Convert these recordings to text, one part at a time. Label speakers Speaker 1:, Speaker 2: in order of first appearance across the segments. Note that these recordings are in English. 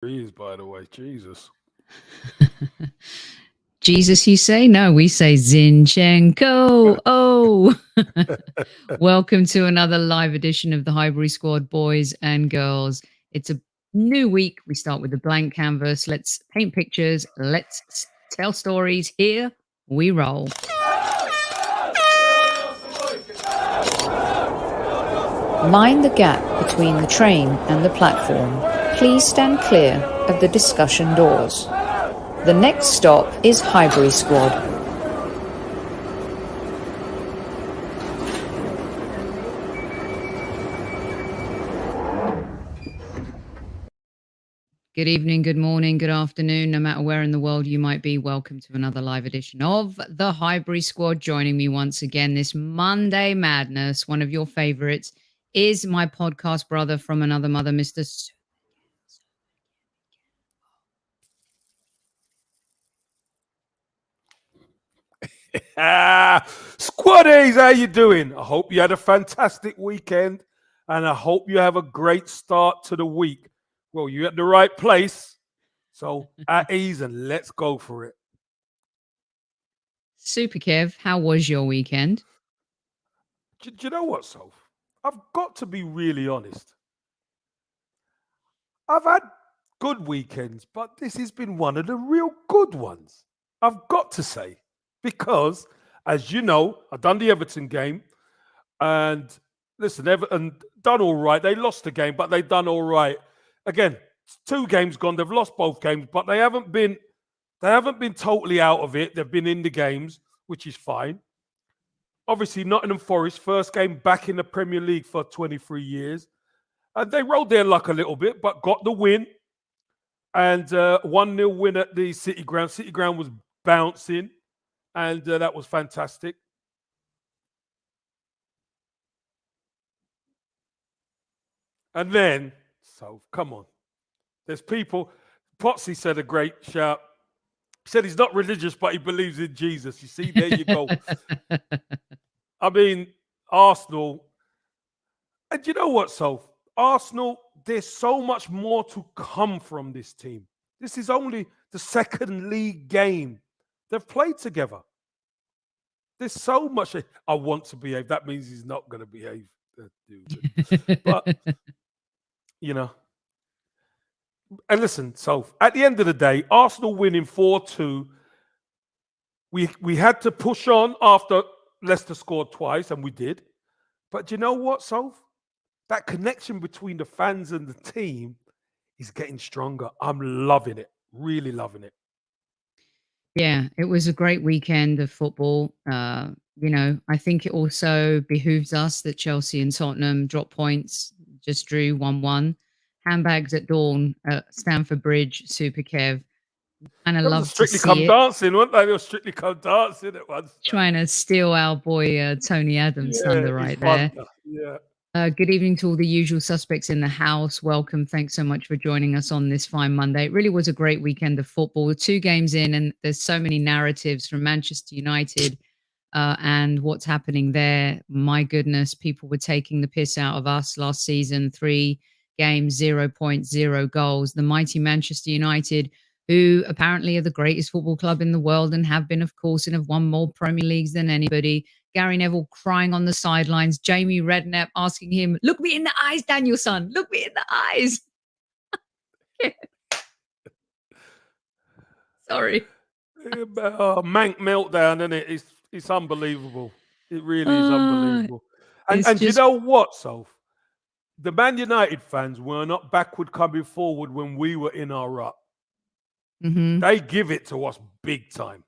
Speaker 1: Breeze, by the way. Jesus.
Speaker 2: Jesus, you say? No, we say Zinchenko. Oh, welcome to another live edition of the Highbury Squad, boys and girls. It's a new week. We start with a blank canvas. Let's paint pictures. Let's tell stories. Here we roll.
Speaker 3: Mind the gap between the train and the platform. Please stand clear of the discussion doors. The next stop is Highbury Squad.
Speaker 2: Good evening, good morning, good afternoon, no matter where in the world you might be. Welcome to another live edition of the Highbury Squad. Joining me once again this Monday Madness, one of your favorites, is my podcast brother from another mother, Mr.
Speaker 1: Squaddies, how you doing? I hope you had a fantastic weekend, and I hope you have a great start to the week. Well, you're at the right place, so at ease, and let's go for it.
Speaker 2: Super Kev, how was your weekend?
Speaker 1: Do you know what, Soph? I've got to be really honest. I've had good weekends, but this has been one of the real good ones. I've got to say, because as you know, I've done the Everton game, and listen, Everton done all right. They lost the game, but they done all right. Again, 2 games gone. They've lost both games, but they haven't been totally out of it. They've been in the games, which is fine. Obviously, Nottingham Forest, first game back in the Premier League for 23 years. And they rolled their luck a little bit, but got the win. And 1-0 win at the City Ground. City Ground was bouncing, and that was fantastic. And then, so come on. There's people, Potsy said a great shout. He said he's not religious, but he believes in Jesus. You see, there you go. I mean, Arsenal, and you know what, Soph? Arsenal, there's so much more to come from this team. This is only the second league game they've played together. There's so much. I want to behave. That means he's not going to behave. But, you know. And listen, so at the end of the day, Arsenal winning 4-2. We had to push on after Leicester scored twice, and we did. But you know what, Soph? That connection between the fans and the team is getting stronger. I'm loving it. Really loving it.
Speaker 2: Yeah, it was a great weekend of football. I think it also behooves us that Chelsea and Tottenham dropped points, just drew 1-1. Handbags at dawn at Stamford Bridge, Super Kev. And I love to
Speaker 1: Strictly
Speaker 2: see
Speaker 1: Come
Speaker 2: it.
Speaker 1: Dancing, weren't they? They were Strictly Come Dancing at once.
Speaker 2: Trying to steal our boy Tony Adams' thunder right there.
Speaker 1: Yeah.
Speaker 2: Good evening to all the usual suspects in the house. Welcome. Thanks so much for joining us on this fine Monday. It really was a great weekend of football. 2 games in, and there's so many narratives from Manchester United and what's happening there. My goodness, people were taking the piss out of us last season. 3 games, 0 points, 0 goals. The mighty Manchester United, who apparently are the greatest football club in the world and have been, of course, and have won more Premier Leagues than anybody. Gary Neville crying on the sidelines. Jamie Redknapp asking him, "Look me in the eyes, Danielson. Look me in the eyes." Sorry.
Speaker 1: Mank meltdown, isn't it? It's unbelievable. It really is unbelievable. And you know what, Soph? The Man United fans were not backward coming forward when we were in our rut.
Speaker 2: Mm-hmm.
Speaker 1: They give it to us big time.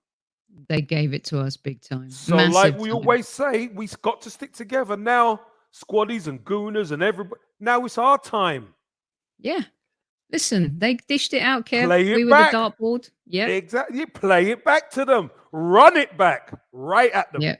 Speaker 2: They gave it to us big time.
Speaker 1: So,
Speaker 2: massive
Speaker 1: like we
Speaker 2: time.
Speaker 1: always say, we've got to stick together. Now, squaddies and gooners and everybody, now it's our time.
Speaker 2: Yeah. Listen, they dished it out, Kev.
Speaker 1: Play it
Speaker 2: we
Speaker 1: back.
Speaker 2: were the dartboard. Yeah.
Speaker 1: Exactly. Play it back to them. Run it back right at them.
Speaker 2: Yeah.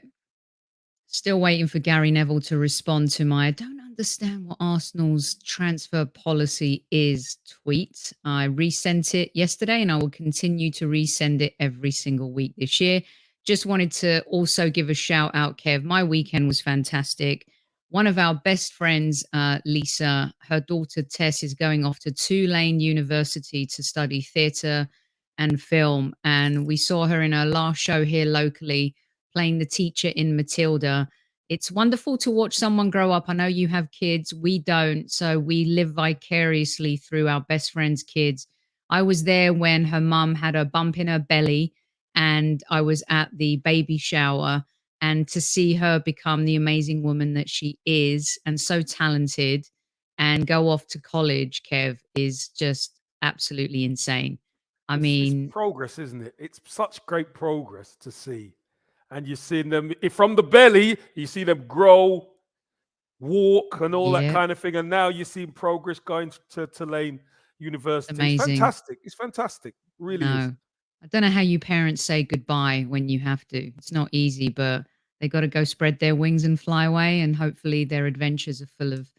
Speaker 2: Still waiting for Gary Neville to respond to my "I don't understand what Arsenal's transfer policy is" tweet. I resent it yesterday, and I will continue to resend it every single week this year. Just wanted to also give a shout out, Kev. My weekend was fantastic. one of our best friends, Lisa, her daughter Tess is going off to Tulane University to study theatre and film. And we saw her in her last show here locally playing the teacher in Matilda. It's wonderful to watch someone grow up. I know you have kids. We don't. So we live vicariously through our best friend's kids. I was there when her mum had a bump in her belly, and I was at the baby shower. And to see her become the amazing woman that she is and so talented and go off to college, Kev, is just absolutely insane. I
Speaker 1: It's
Speaker 2: mean,
Speaker 1: progress, isn't it? It's such great progress to see. And you're seeing them from the belly, you see them grow, walk, and all that
Speaker 2: yeah,
Speaker 1: kind of thing. And now you're seeing progress going to Tulane University. It's
Speaker 2: amazing.
Speaker 1: fantastic. It's fantastic. Really is.
Speaker 2: No, I don't know how you parents say goodbye when you have to. It's not easy, but they got to go spread their wings and fly away. And hopefully their adventures are full of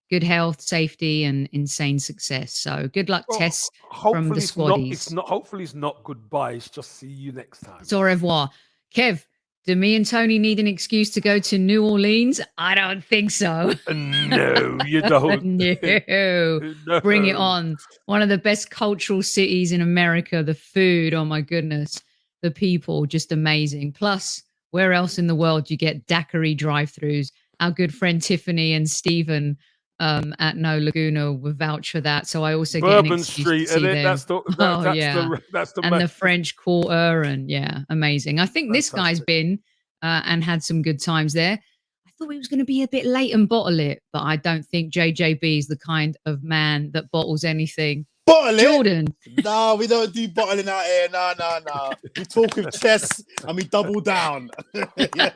Speaker 2: good health, safety, and insane success. So good luck,
Speaker 1: Well,
Speaker 2: Tess, from the
Speaker 1: hopefully it's not. It's
Speaker 2: Squaddies.
Speaker 1: not. Hopefully it's not goodbye. It's just see you next time.
Speaker 2: It's au revoir. Kev, do me and Tony need an excuse to go to New Orleans? I don't think so.
Speaker 1: No, you don't.
Speaker 2: No. Bring it on. One of the best cultural cities in America. The food, oh my goodness. The people, just amazing. Plus, where else in the world do you get daiquiri drive-thrus? Our good friend Tiffany and Stephen at No Laguna will vouch for that. So I also get an
Speaker 1: Bourbon
Speaker 2: excuse
Speaker 1: Street,
Speaker 2: to see
Speaker 1: and
Speaker 2: them.
Speaker 1: that's the that's the
Speaker 2: And
Speaker 1: main-
Speaker 2: the French Quarter, and yeah, amazing. I think this guy's
Speaker 1: Fantastic.
Speaker 2: been and had some good times there. I thought he was going to be a bit late and bottle it, but I don't think JJB is the kind of man that bottles anything.
Speaker 4: Bottle it?
Speaker 2: Jordan,
Speaker 4: No, we don't do bottling out here. No. We talk with chess and we double down. Yeah.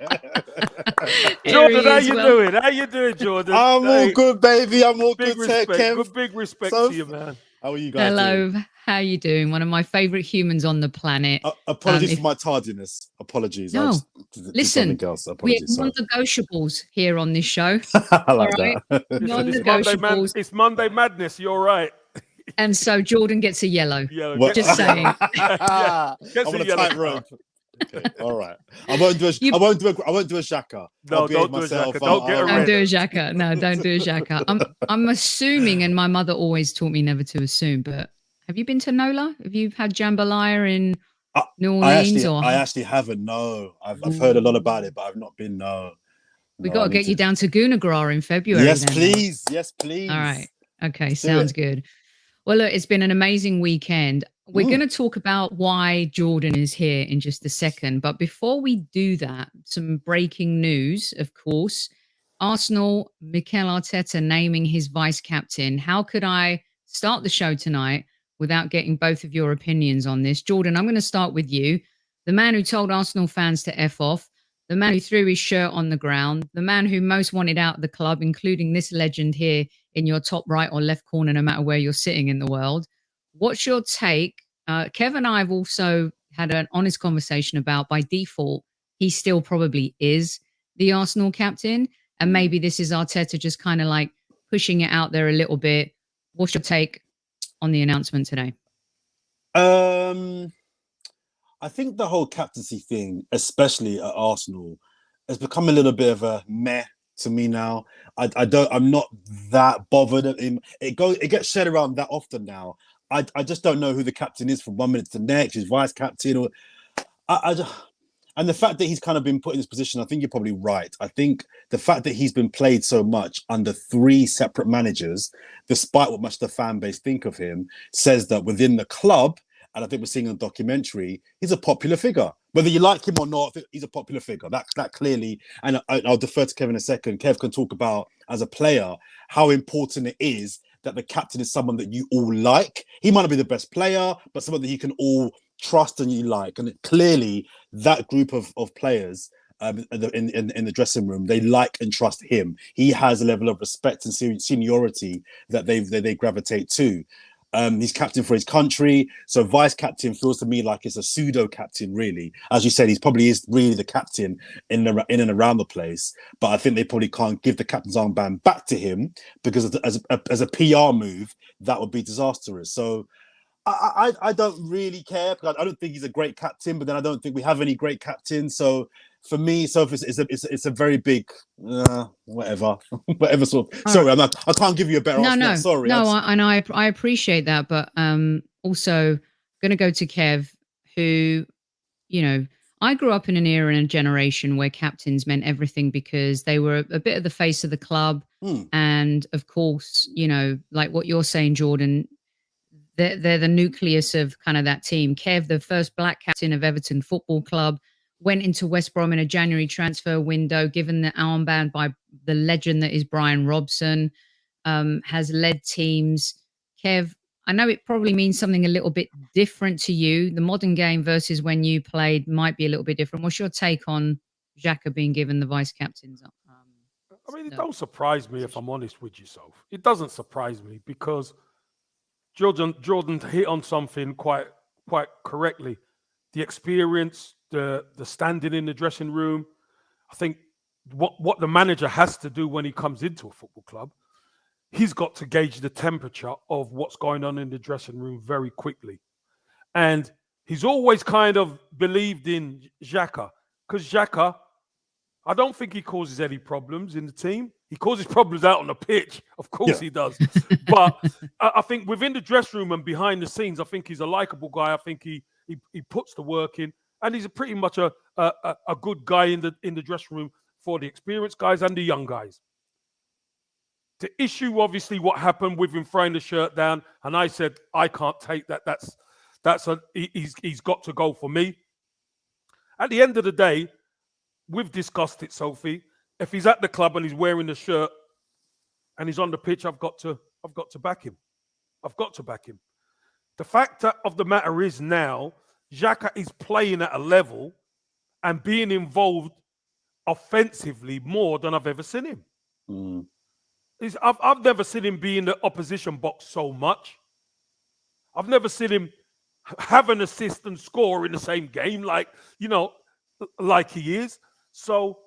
Speaker 2: Here he
Speaker 1: Jordan, how
Speaker 2: is.
Speaker 1: you
Speaker 2: Well,
Speaker 1: doing? How you doing, Jordan?
Speaker 4: I'm all
Speaker 1: Hey,
Speaker 4: good, baby. I'm all
Speaker 1: Big
Speaker 4: good,
Speaker 1: respect.
Speaker 4: Kev.
Speaker 1: Good, big respect
Speaker 4: So-
Speaker 1: to you, man.
Speaker 4: How are you guys
Speaker 2: hello,
Speaker 4: doing?
Speaker 2: how you doing? One of my favorite humans on the planet.
Speaker 4: Apologies
Speaker 2: if-
Speaker 4: for my tardiness. Apologies.
Speaker 2: No,
Speaker 4: I just did
Speaker 2: listen,
Speaker 4: something else.
Speaker 2: We have
Speaker 4: Apologies. Sorry.
Speaker 2: non-negotiables here on this show.
Speaker 4: I like
Speaker 2: All right.
Speaker 4: that.
Speaker 1: Listen,
Speaker 2: Non-negotiables.
Speaker 1: it's Monday Madness. You're right.
Speaker 2: And so Jordan gets a yellow.
Speaker 1: Yeah,
Speaker 4: What-
Speaker 2: Just saying.
Speaker 1: Yeah,
Speaker 4: I'm
Speaker 1: gets
Speaker 4: on
Speaker 1: a
Speaker 4: a
Speaker 1: yellow
Speaker 4: tightrope.
Speaker 1: card.
Speaker 4: Okay, all right. I won't do a.
Speaker 2: You-
Speaker 4: I won't do a shaka.
Speaker 1: No,
Speaker 4: I'll behave
Speaker 1: don't do a
Speaker 4: myself.
Speaker 1: shaka. Don't get a
Speaker 2: Don't
Speaker 1: red.
Speaker 2: do a jacka. No, don't do a jacka. I'm assuming, and my mother always taught me never to assume, but have you been to NOLA? Have you had jambalaya in New Orleans?
Speaker 4: I actually haven't. No, I've heard a lot about it, but I've not been. No.
Speaker 2: We
Speaker 4: No,
Speaker 2: got
Speaker 4: I
Speaker 2: to
Speaker 4: need
Speaker 2: get you down to Guna Gras in February.
Speaker 4: Yes,
Speaker 2: then,
Speaker 4: please. Yes, please.
Speaker 2: All right. Okay,
Speaker 4: Let's do
Speaker 2: sounds
Speaker 4: it.
Speaker 2: good. Well, look, it's been an amazing weekend. We're going to talk about why Jordan is here in just a second. But before we do that, some breaking news, of course. Arsenal, Mikel Arteta naming his vice captain. How could I start the show tonight without getting both of your opinions on this? Jordan, I'm going to start with you. The man who told Arsenal fans to F off, the man who threw his shirt on the ground, the man who most wanted out of the club, including this legend here in your top right or left corner, no matter where you're sitting in the world. What's your take? Kev and I have also had an honest conversation about, by default, he still probably is the Arsenal captain. And maybe this is Arteta just kind of like pushing it out there a little bit. What's your take on the announcement today?
Speaker 4: I think the whole captaincy thing, especially at Arsenal, has become a little bit of a meh to me now. I'm not that bothered at him. It gets shared around that often now. I just don't know who the captain is from 1 minute to the next. His vice captain, or and the fact that he's kind of been put in this position, I think you're probably right. I think the fact that he's been played so much under 3 separate managers, despite what much the fan base think of him, says that within the club, and I think we're seeing in the documentary, he's a popular figure. Whether you like him or not, he's a popular figure. That clearly, and I'll defer to Kev in a second. Kev can talk about, as a player, how important it is that the captain is someone that you all like. He might not be the best player, but someone that you can all trust and you like. And clearly, that group of players in the dressing room, they like and trust him. He has a level of respect and seniority that they gravitate to. He's captain for his country, so vice captain feels to me like it's a pseudo captain, really. As you said, he probably is really the captain in and around the place. But I think they probably can't give the captain's armband back to him because as a PR move, that would be disastrous. So I don't really care because I don't think he's a great captain, but then I don't think we have any great captains. So for me, so it's a very big whatever whatever sort.
Speaker 2: All
Speaker 4: Sorry,
Speaker 2: right.
Speaker 4: I can't give you a better answer.
Speaker 2: No,
Speaker 4: Sorry.
Speaker 2: no. I appreciate that, but also going to go to Kev, who, you know, I grew up in an era and a generation where captains meant everything because they were a bit of the face of the club, and of course, you know, like what you're saying, Jordan. They're the nucleus of kind of that team. Kev, the first black captain of Everton Football Club, went into West Brom in a January transfer window, given the armband by the legend that is Brian Robson, has led teams. Kev, I know it probably means something a little bit different to you. The modern game versus when you played might be a little bit different. What's your take on Xhaka being given the vice captain's?
Speaker 1: I mean, it don't surprise me if I'm honest with yourself. It doesn't surprise me because Jordan hit on something quite correctly. The experience, the standing in the dressing room. I think what the manager has to do when he comes into a football club, he's got to gauge the temperature of what's going on in the dressing room very quickly. And he's always kind of believed in Xhaka because Xhaka, I don't think he causes any problems in the team. He causes problems out on the pitch. Of course he does. But I think within the dressing room and behind the scenes, I think he's a likable guy. I think he puts the work in. And he's pretty much a good guy in the dressing room for the experienced guys and the young guys. The issue, obviously, what happened with him throwing the shirt down, and I said, I can't take that. He's got to go for me. At the end of the day, we've discussed it, Sophie. If he's at the club and he's wearing the shirt and he's on the pitch, I've got to back him. I've got to back him. The fact of the matter is now, Xhaka is playing at a level and being involved offensively more than I've ever seen him. I've never seen him be in the opposition box so much. I've never seen him have an assist and score in the same game like he is. So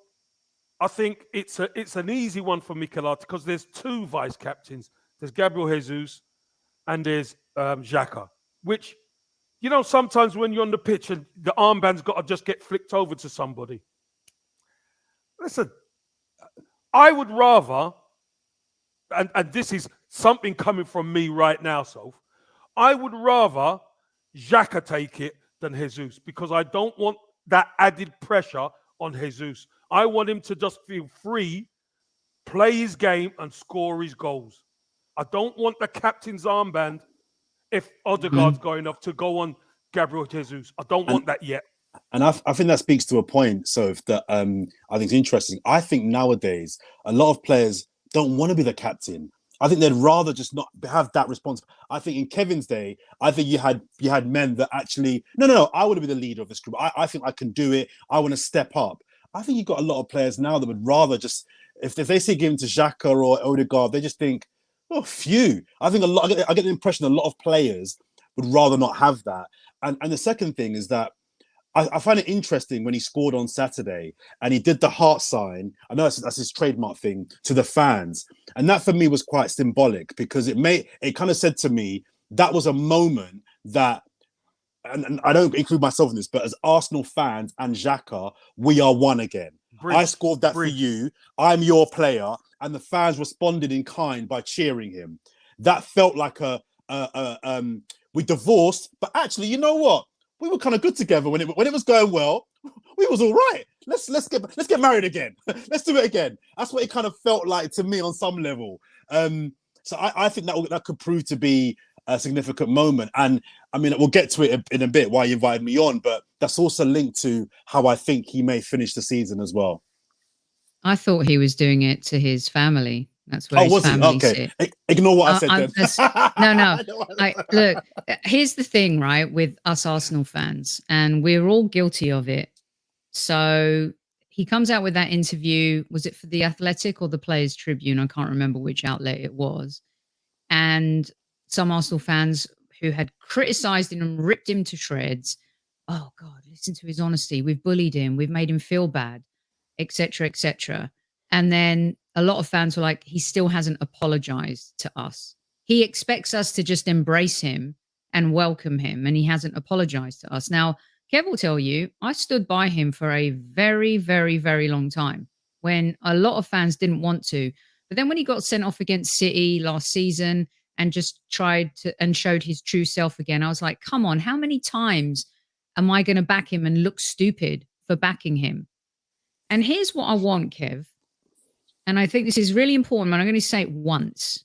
Speaker 1: I think it's an easy one for Mikel Arteta because there's two vice captains. There's Gabriel Jesus and there's Xhaka, which, sometimes when you're on the pitch and the armband's got to just get flicked over to somebody. Listen, I would rather, and this is something coming from me right now, Soph, I would rather Xhaka take it than Jesus because I don't want that added pressure on Jesus. I want him to just feel free, play his game and score his goals. I don't want the captain's armband, if Odegaard's going up, to go on Gabriel Jesus. I don't want that yet.
Speaker 4: And I think that speaks to a point, Soph, that I think is interesting. I think nowadays, a lot of players don't want to be the captain. I think they'd rather just not have that response. I think in Kevin's day, I think you had men that actually, no, I want to be the leader of this group. I think I can do it. I want to step up. I think you've got a lot of players now that would rather just, if they see given to Xhaka or Odegaard, they just think, oh, phew. I think I get the impression a lot of players would rather not have that. And the second thing is that I find it interesting when he scored on Saturday and he did the heart sign. I know that's his trademark thing to the fans. And that for me was quite symbolic because it kind of said to me, that was a moment that, and I don't include myself in this, but as Arsenal fans and Xhaka, we are one again. I scored that for you. I'm your player. And the fans responded in kind by cheering him. That felt like we divorced, but actually, you know what? We were kind of good together when it was going well. We was all right. Let's get married again. Let's do it again. That's what it kind of felt like to me on some level. So I think that could prove to be a significant moment. And I mean, we'll get to it in a bit why you invited me on, but that's also linked to how I think he may finish the season as well.
Speaker 2: I thought he was doing it to his family. That's where his family sit.
Speaker 4: Ignore what I said then.
Speaker 2: No. Look, here's the thing, right, with us Arsenal fans, and we're all guilty of it. So he comes out with that interview. Was it for The Athletic or the Players Tribune? I can't remember which outlet it was. And some Arsenal fans who had criticised him and ripped him to shreds. Oh, God, listen to his honesty. We've bullied him. We've made him feel bad, etc., etc. And then a lot of fans were like, he still hasn't apologized to us. He expects us to just embrace him and welcome him, and he hasn't apologized to us. Now, Kev will tell you, I stood by him for a very, very, very long time when a lot of fans didn't want to. But then when he got sent off against City last season and just tried to and showed his true self again, I was like, come on, how many times am I going to back him and look stupid for backing him? And here's what I want, Kev. And I think this is really important, and I'm going to say it once.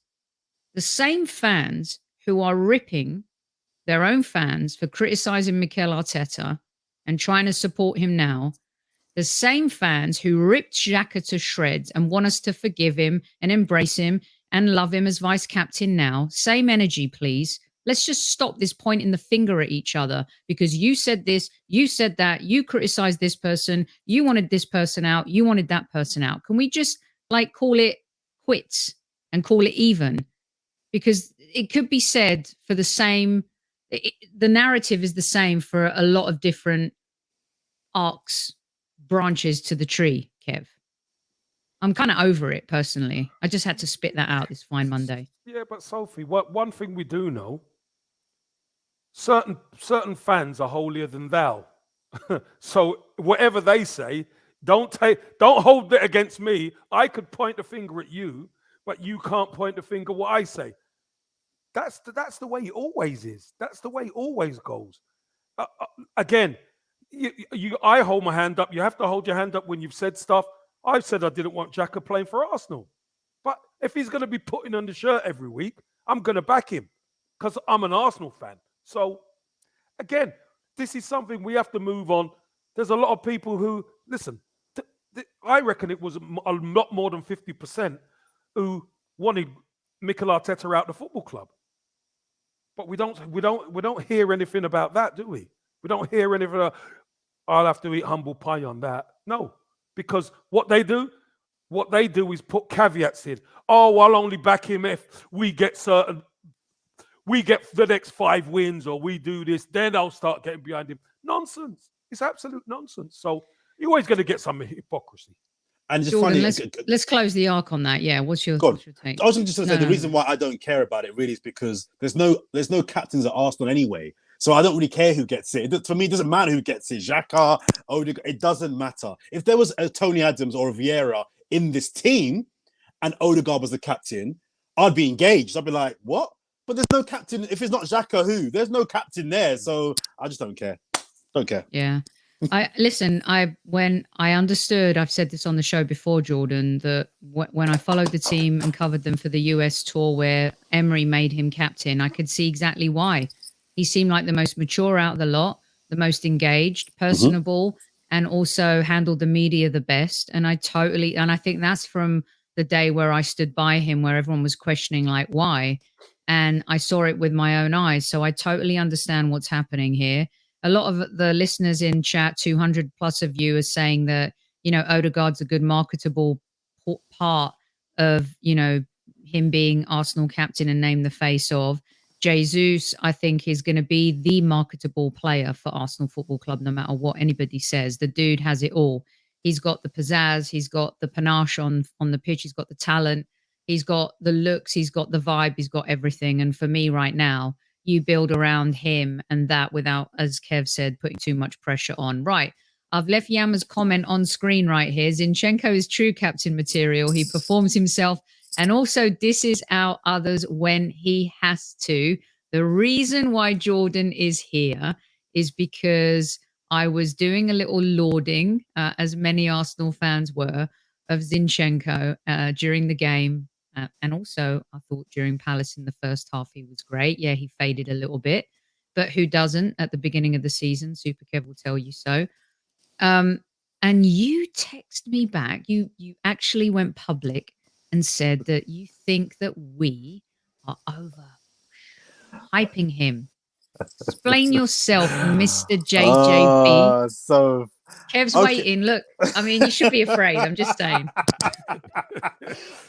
Speaker 2: The same fans who are ripping their own fans for criticizing Mikel Arteta and trying to support him now, the same fans who ripped Xhaka to shreds and want us to forgive him and embrace him and love him as vice captain now, same energy, please. Let's just stop this pointing the finger at each other because you said this, you said that, you criticized this person, you wanted this person out, you wanted that person out. Can we just call it quits and call it even? Because it could be said for the same, the narrative is the same for a lot of different arcs, branches to the tree, Kev. I'm kind of over it personally. I just had to spit that out this fine Monday.
Speaker 1: Yeah, but Sophie, one thing we do know, certain fans are holier than thou. So whatever they say, don't hold it against me. I could point the finger at you, but you can't point the finger what I say. That's the way it always is. That's the way it always goes. Again, I hold my hand up. You have to hold your hand up when you've said stuff. I've said I didn't want Xhaka playing for Arsenal. But if he's going to be putting on the shirt every week, I'm going to back him because I'm an Arsenal fan. So, again, this is something we have to move on. There's a lot of people who, listen, I reckon it was a lot more than 50% who wanted Mikel Arteta out the football club. But we don't hear anything about that, do we? We don't hear anything. I'll have to eat humble pie on that. No, because what they do is put caveats in. Oh, I'll only back him if we get the next 5 wins, or we do this. Then I'll start getting behind him. Nonsense. It's absolute nonsense. So you're always going to get some hypocrisy.
Speaker 4: And just
Speaker 2: Jordan,
Speaker 4: funny,
Speaker 2: let's close the arc on that. Yeah, what's your take?
Speaker 4: I was just going to say the reason why I don't care about it really is because there's no captains at Arsenal anyway, so I don't really care who gets it. For me, it doesn't matter who gets it. Xhaka, Odegaard, it doesn't matter. If there was a Tony Adams or a Vieira in this team, and Odegaard was the captain, I'd be engaged. I'd be like, what? But there's no captain. If it's not Xhaka, who? There's no captain there, so I just don't care. Don't care.
Speaker 2: Yeah. When I understood, I've said this on the show before, Jordan, that when I followed the team and covered them for the US tour where Emery made him captain, I could see exactly why. He seemed like the most mature out of the lot, the most engaged, personable, and also handled the media the best. And I think that's from the day where I stood by him, where everyone was questioning why. And I saw it with my own eyes. So I totally understand what's happening here. A lot of the listeners in chat, 200 plus of you, are saying that, Odegaard's a good marketable part of, him being Arsenal captain and named the face of. Jesus, I think, is going to be the marketable player for Arsenal Football Club, no matter what anybody says. The dude has it all. He's got the pizzazz. He's got the panache on the pitch. He's got the talent. He's got the looks. He's got the vibe. He's got everything. And for me right now, you build around him and that without, as Kev said, putting too much pressure on. Right. I've left Yama's comment on screen right here. Zinchenko is true captain material. He performs himself and also disses out others when he has to. The reason why Jordan is here is because I was doing a little lauding, as many Arsenal fans were, of Zinchenko during the game. And also, I thought during Palace in the first half, he was great. Yeah, he faded a little bit, but who doesn't at the beginning of the season? Super Kev will tell you so. And you text me back. You actually went public and said that you think that we are over hyping him. Explain yourself, Mr. JJB.
Speaker 4: So
Speaker 2: Kev's waiting. Look, I mean, you should be afraid. I'm just saying.
Speaker 4: I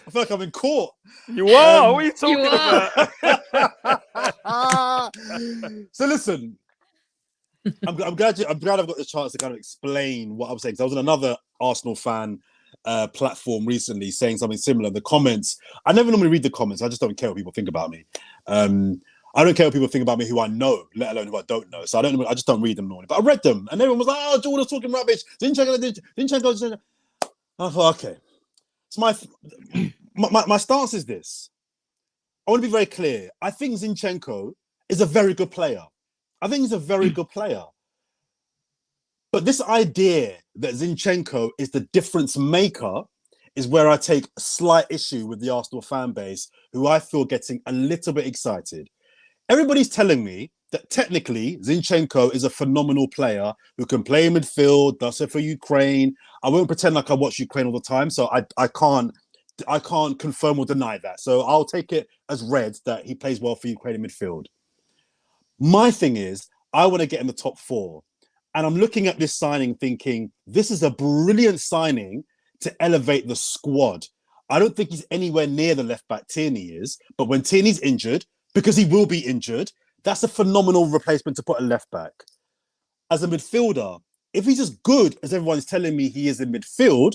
Speaker 4: feel like I'm in court.
Speaker 1: You are. What are you talking about?
Speaker 4: So listen, I'm glad I've got the chance to kind of explain what I'm saying. I was on another Arsenal fan platform recently saying something similar. The comments, I never normally read the comments. I just don't care what people think about me. I don't care what people think about me who I know, let alone who I don't know. So I just don't read them normally. But I read them, and everyone was like, "Oh, Jordan's talking rubbish. Zinchenko." I thought, okay. So my stance is this. I want to be very clear. I think Zinchenko is a very good player. I think he's a very good player. But this idea that Zinchenko is the difference maker is where I take a slight issue with the Arsenal fan base, who I feel getting a little bit excited. Everybody's telling me that technically Zinchenko is a phenomenal player who can play in midfield, does it for Ukraine. I won't pretend like I watch Ukraine all the time, so I can't confirm or deny that. So I'll take it as read that he plays well for Ukraine in midfield. My thing is, I want to get in the top 4. And I'm looking at this signing thinking, this is a brilliant signing to elevate the squad. I don't think he's anywhere near the left back Tierney is, but when Tierney's injured, because he will be injured, that's a phenomenal replacement to put a left back. As a midfielder, if he's as good as everyone's telling me he is in midfield,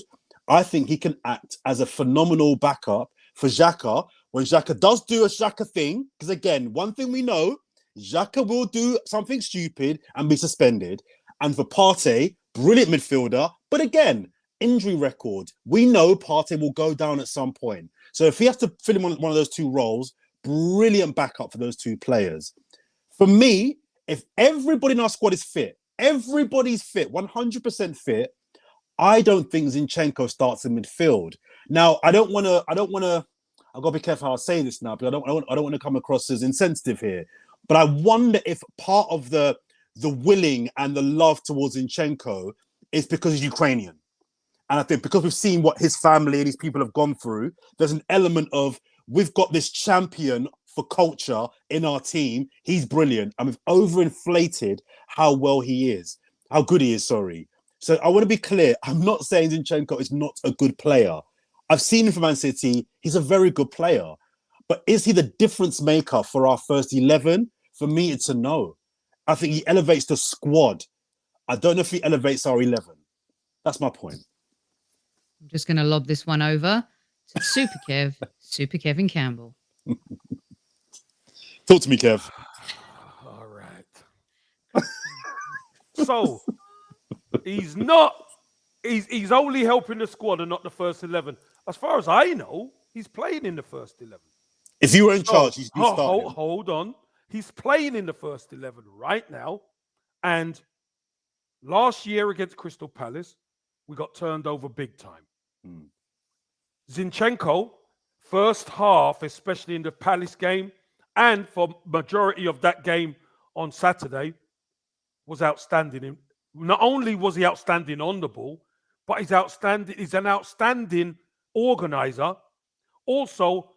Speaker 4: I think he can act as a phenomenal backup for Xhaka when Xhaka does do a Xhaka thing. Because again, one thing we know, Xhaka will do something stupid and be suspended. And for Partey, brilliant midfielder. But again, injury record. We know Partey will go down at some point. So if he has to fill in one of those two roles, brilliant backup for those two players. For me, if everybody in our squad is fit, everybody's fit, 100% fit, I don't think Zinchenko starts in midfield. Now, I've got to be careful how I say this now, because I don't want to come across as insensitive here. But I wonder if part of the willing and the love towards Zinchenko is because he's Ukrainian. And I think because we've seen what his family and his people have gone through, there's an element of, we've got this champion for culture in our team. He's brilliant. And we've overinflated how good he is, sorry. So I want to be clear. I'm not saying Zinchenko is not a good player. I've seen him for Man City. He's a very good player. But is he the difference maker for our first 11? For me, it's a no. I think he elevates the squad. I don't know if he elevates our 11. That's my point.
Speaker 2: I'm just going to lob this one over to Super Kev, Super Kevin Campbell.
Speaker 4: Talk to me, Kev.
Speaker 1: All right. So he's only helping the squad and not the first 11. As far as I know, he's playing in the first 11.
Speaker 4: If you were in charge, he's starting.
Speaker 1: Hold on. He's playing in the first 11 right now. And last year against Crystal Palace, we got turned over big time. Zinchenko, first half, especially in the Palace game, and for majority of that game on Saturday, was outstanding. Not only was he outstanding on the ball, but he's an outstanding organizer. Also,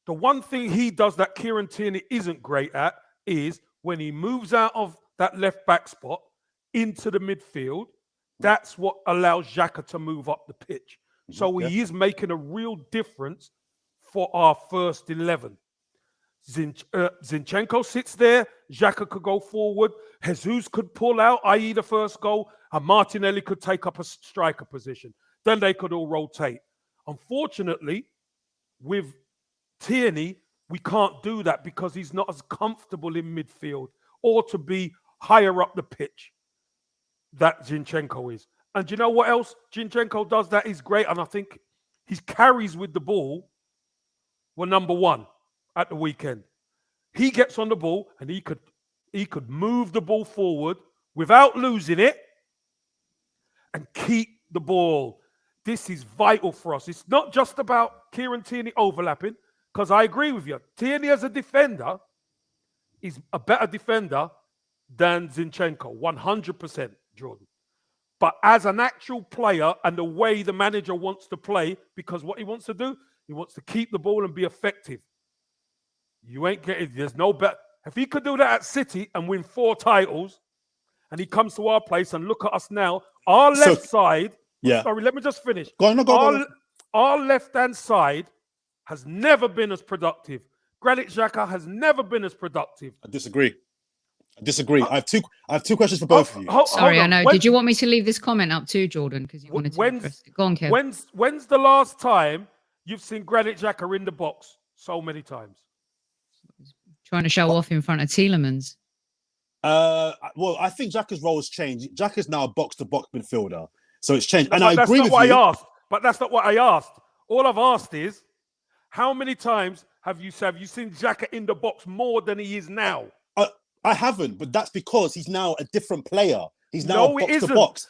Speaker 1: the one thing he does that Kieran Tierney isn't great at is when he moves out of that left back spot into the midfield, that's what allows Xhaka to move up the pitch. So he is making a real difference for our first 11. Zinchenko sits there, Xhaka could go forward, Jesus could pull out, i.e. the first goal, and Martinelli could take up a striker position. Then they could all rotate. Unfortunately, with Tierney, we can't do that because he's not as comfortable in midfield or to be higher up the pitch that Zinchenko is. And you know what else Zinchenko does that is great? And I think his carries with the ball were number one at the weekend. He gets on the ball and he could move the ball forward without losing it and keep the ball. This is vital for us. It's not just about Kieran Tierney overlapping, because I agree with you. Tierney as a defender is a better defender than Zinchenko, 100%, Jordan. But as an actual player and the way the manager wants to play, because what he wants to do, he wants to keep the ball and be effective. You ain't getting, there's no bet. If he could do that at City and win 4 titles, and he comes to our place and look at us now, our left side, sorry, let me just finish.
Speaker 4: Go on.
Speaker 1: Our left-hand side has never been as productive. Granit Xhaka has never been as productive.
Speaker 4: I disagree. I have two questions for both of you.
Speaker 2: Sorry, I know. Did you want me to leave this comment up too, Jordan? Because you wanted to address it. Go on, Kev.
Speaker 1: When's the last time you've seen Granit Xhaka in the box so many times?
Speaker 2: Trying to show off in front of Tielemans.
Speaker 4: Well, I think Xhaka's role has changed. Xhaka's now a box-to-box midfielder, so it's changed. And
Speaker 1: but
Speaker 4: I agree with you.
Speaker 1: But that's not what I asked. All I've asked is, how many times have you seen Xhaka in the box more than he is now?
Speaker 4: I haven't, but that's because he's now a different player. He's now box-to-box.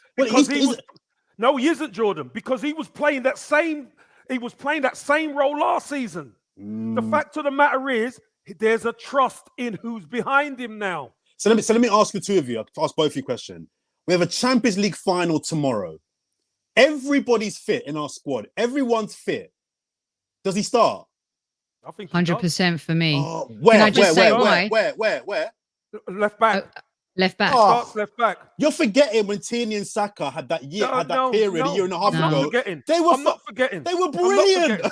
Speaker 1: No, he isn't, Jordan, because he was playing that same role last season. The fact of the matter is, there's a trust in who's behind him now.
Speaker 4: So let me ask the two of you. I'll ask both of you a question. We have a Champions League final tomorrow. Everybody's fit in our squad. Everyone's fit. Does he start?
Speaker 2: I think 100% for me.
Speaker 4: Where?
Speaker 1: Where? Left back.
Speaker 2: Left back.
Speaker 1: Starts left back.
Speaker 4: You're forgetting when Tierney and Saka had that year, a year and a half ago.
Speaker 1: I'm not forgetting.
Speaker 4: They were brilliant.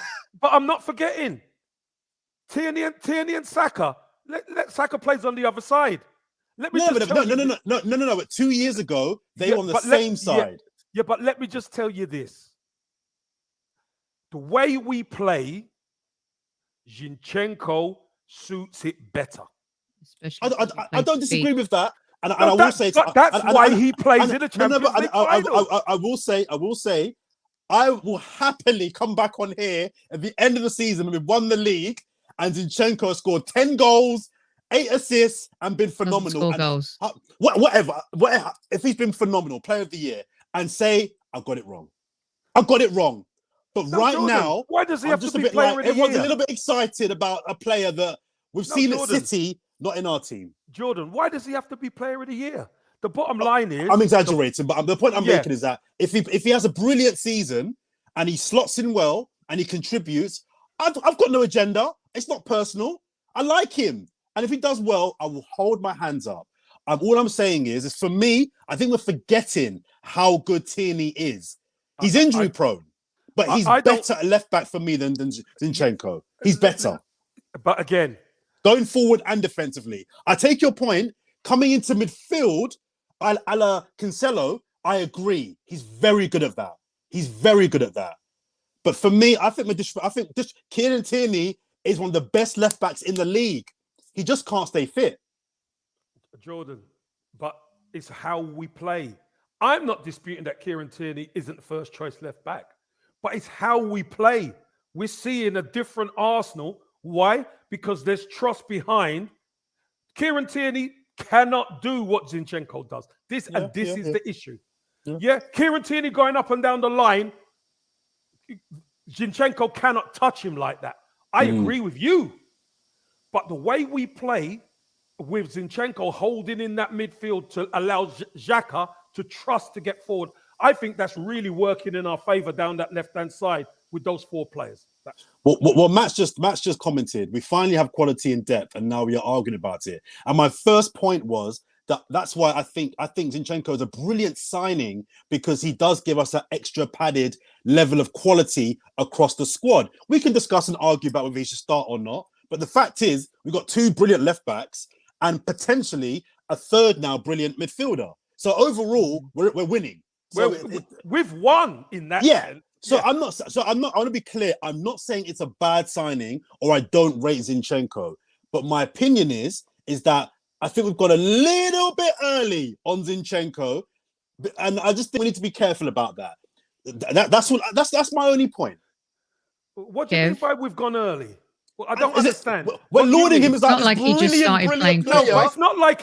Speaker 1: But I'm not forgetting. Tierney and Saka. Let Saka plays on the other side. No. But
Speaker 4: 2 years ago, they were on the same side.
Speaker 1: Yeah, but let me just tell you this. The way we play, Zinchenko suits it better.
Speaker 4: I don't disagree with that. And I will say
Speaker 1: that's why he plays in the Champions League final.
Speaker 4: I will say, I will happily come back on here at the end of the season when we've won the league and Zinchenko has scored 10 goals, 8 assists, and been phenomenal.
Speaker 2: Goals.
Speaker 4: Whatever. If he's been phenomenal, player of the year, and say, I got it wrong. But Jordan,
Speaker 1: now, why does he have to be player of the year?
Speaker 4: Everyone's a little bit excited about a player that we've seen at City, not in our team.
Speaker 1: Jordan, why does he have to be player of the year? The bottom line is...
Speaker 4: I'm exaggerating, but the point I'm making is that if he has a brilliant season and he slots in well and he contributes, I've got no agenda. It's not personal. I like him. And if he does well, I will hold my hands up. All I'm saying is for me, I think we're forgetting how good Tierney is. He's injury prone, but he's better at left back for me than Zinchenko. He's better.
Speaker 1: But again,
Speaker 4: going forward and defensively, I take your point. Coming into midfield, a la Cancelo, I agree. He's very good at that. But for me, I think Kieran Tierney is one of the best left backs in the league. He just can't stay fit.
Speaker 1: Jordan, but it's how we play. I'm not disputing that Kieran Tierney isn't first choice left back, but it's how we play. We're seeing a different Arsenal. Why? Because there's trust behind. Kieran Tierney cannot do what Zinchenko does. This is the issue. Yeah, Kieran Tierney going up and down the line, Zinchenko cannot touch him like that. I agree with you. But the way we play with Zinchenko holding in that midfield to allow Xhaka to trust to get forward, I think that's really working in our favor down that left-hand side with those 4 players.
Speaker 4: Well, Matt's just commented, we finally have quality and depth, and now we are arguing about it. And my first point was that's why I think Zinchenko is a brilliant signing, because he does give us that extra padded level of quality across the squad. We can discuss and argue about whether he should start or not, but the fact is we've got 2 brilliant left backs and potentially a third now brilliant midfielder. So overall, we're winning. So
Speaker 1: we've won in that.
Speaker 4: Yeah. I'm not. I want to be clear. I'm not saying it's a bad signing or I don't rate Zinchenko. But my opinion is that I think we've got a little bit early on Zinchenko, and I just think we need to be careful about that. That's my only point.
Speaker 1: What do you mean by we've gone early? Well, I don't understand.
Speaker 4: We're lauding him as
Speaker 2: like he just started playing
Speaker 4: player.
Speaker 1: No, it's not like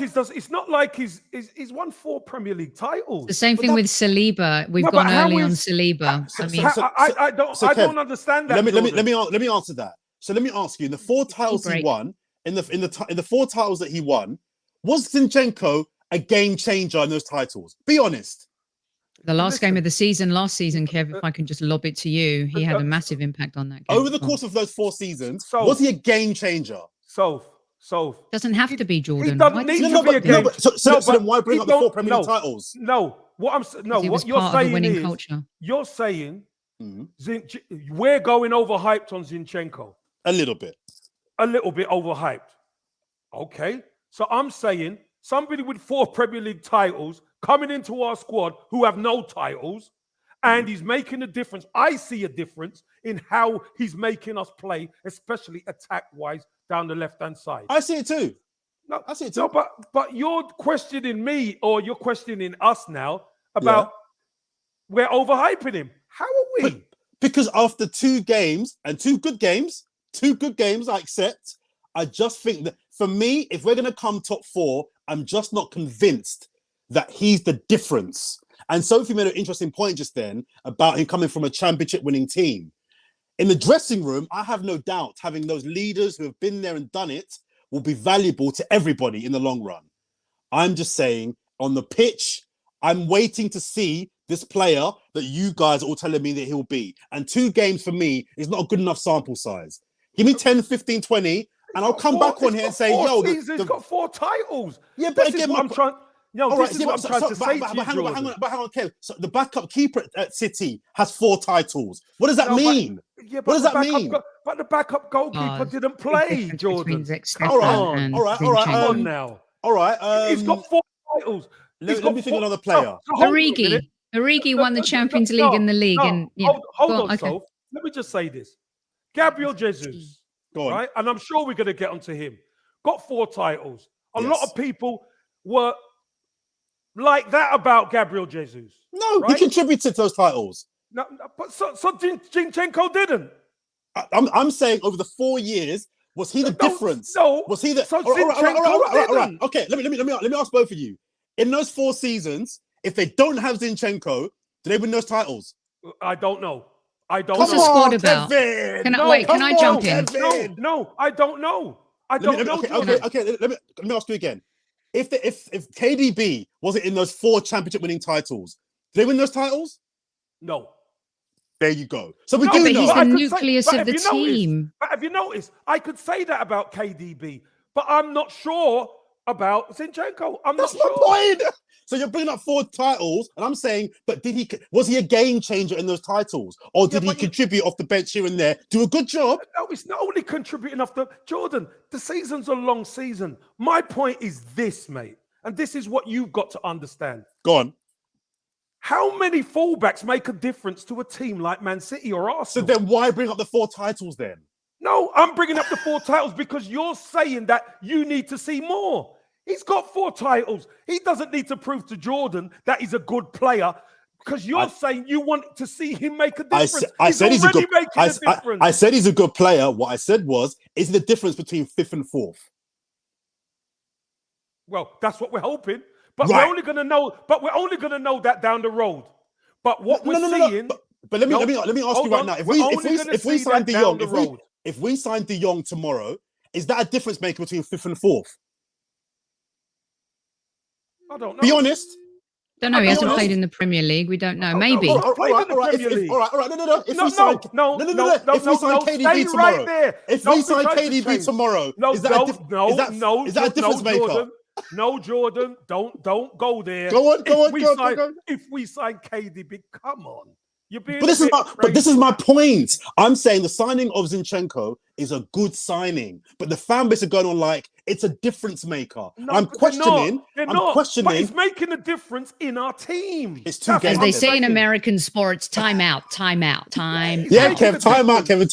Speaker 1: he's won 4 Premier League titles.
Speaker 2: The same thing with Saliba. We've gone early on Saliba.
Speaker 1: I don't understand that.
Speaker 4: Let me answer that. So let me ask you: in the 4 titles he won, in the 4 titles that he won, was Zinchenko a game changer in those titles? Be honest.
Speaker 2: The last game of the season, last season, Kev, if I can just lob it to you, he had a massive impact on that game.
Speaker 4: Over the course of those 4 seasons, was he a game changer?
Speaker 1: So
Speaker 2: doesn't have to be, Jordan.
Speaker 1: He doesn't need to be a game changer.
Speaker 4: So then why bring up the 4 Premier League titles?
Speaker 1: What you're saying is culture. You're saying we're going overhyped on Zinchenko.
Speaker 4: A little bit
Speaker 1: overhyped. Okay, so I'm saying somebody with 4 Premier League titles coming into our squad who have no titles, and he's making a difference. I see a difference in how he's making us play, especially attack-wise, down the left-hand side.
Speaker 4: I see it too.
Speaker 1: No,
Speaker 4: I see it too.
Speaker 1: no, but you're questioning me, or you're questioning us now about we're overhyping him. How are we?
Speaker 4: Because after 2 games and 2 good games, I accept. I just think that for me, if we're going to come top 4, I'm just not convinced that he's the difference. And Sophie made an interesting point just then about him coming from a championship winning team. In the dressing room, I have no doubt having those leaders who have been there and done it will be valuable to everybody in the long run. I'm just saying, on the pitch, I'm waiting to see this player that you guys are all telling me that he'll be. And 2 games for me is not a good enough sample size. Give me 10, 15, 20, and I'll come back on here and say, yo,
Speaker 1: he's got 4 titles.
Speaker 4: Yeah, but
Speaker 1: this
Speaker 4: again,
Speaker 1: is what I'm trying. No,
Speaker 4: all
Speaker 1: this
Speaker 4: right,
Speaker 1: is what I'm trying to say to you,
Speaker 4: hang
Speaker 1: Jordan.
Speaker 4: on, Kev. So the backup keeper at City has 4 titles. What does that mean? What does that mean?
Speaker 1: But the backup goalkeeper didn't play, Jordan.
Speaker 2: All
Speaker 1: right.
Speaker 2: Come
Speaker 1: on now.
Speaker 4: All right.
Speaker 1: He's got 4 titles.
Speaker 4: Let me think of another player.
Speaker 2: Origi won the Champions League in the league. And
Speaker 1: hold on, Soph. Let me just say this. Gabriel Jesus, right? And I'm sure we're going to get onto him. Got 4 titles. A lot of people were like that about Gabriel Jesus.
Speaker 4: No, he contributed to those titles.
Speaker 1: No, but so Zinchenko didn't.
Speaker 4: I'm saying over the 4 years, was he the difference?
Speaker 1: No.
Speaker 4: Was he the?
Speaker 1: So
Speaker 4: all right. Okay, let me ask both of you. In those 4 seasons, if they don't have Zinchenko, do they win those titles?
Speaker 1: I don't know. What's
Speaker 2: the squad about? Can I jump in?
Speaker 1: No, I don't know.
Speaker 4: Okay. Let me ask you again. If KDB wasn't in those 4 championship winning titles, did they win those titles?
Speaker 1: No.
Speaker 4: There you go. So we
Speaker 2: do know. But he's the nucleus of the team.
Speaker 1: But have you noticed? I could say that about KDB, but I'm not sure about Zinchenko.
Speaker 4: That's my point. So you're bringing up 4 titles, and I'm saying, but was he a game changer in those titles, or did he contribute off the bench here and there? Do a good job.
Speaker 1: No, it's not only contributing off the Jordan. The season's a long season. My point is this, mate, and this is what you've got to understand.
Speaker 4: Go on.
Speaker 1: How many fullbacks make a difference to a team like Man City or Arsenal?
Speaker 4: So then why bring up the 4 titles then?
Speaker 1: No, I'm bringing up the 4 titles because you're saying that you need to see more. He's got 4 titles. He doesn't need to prove to Jordan that he's a good player because you're saying you want to see him make a difference.
Speaker 4: I said he's a good player. What I said was, is the difference between 5th and 4th?
Speaker 1: Well, that's what we're hoping. But we're only going to know. But we're only going to know that down the road. But what we're seeing.
Speaker 4: But let me ask you right now. If we sign De Jong, if we sign De Jong tomorrow, is that a difference maker between 5th and 4th?
Speaker 1: I don't know.
Speaker 4: Be honest.
Speaker 2: Don't know. He hasn't played in the Premier League. We don't know. Maybe.
Speaker 4: All right. No. If we sign KDB tomorrow, if we sign KDB tomorrow, is that a difference maker?
Speaker 1: No, Jordan, don't go there.
Speaker 4: Go on.
Speaker 1: If we sign KDB, come on.
Speaker 4: But this is my point. I'm saying the signing of Zinchenko is a good signing, but the fan base are going on like it's a difference maker.
Speaker 1: No,
Speaker 4: I'm questioning.
Speaker 1: But it's making a difference in our team.
Speaker 4: It's 2 games.
Speaker 2: As they say in American sports, time out.
Speaker 4: Yeah, Kev, time out, Kevin.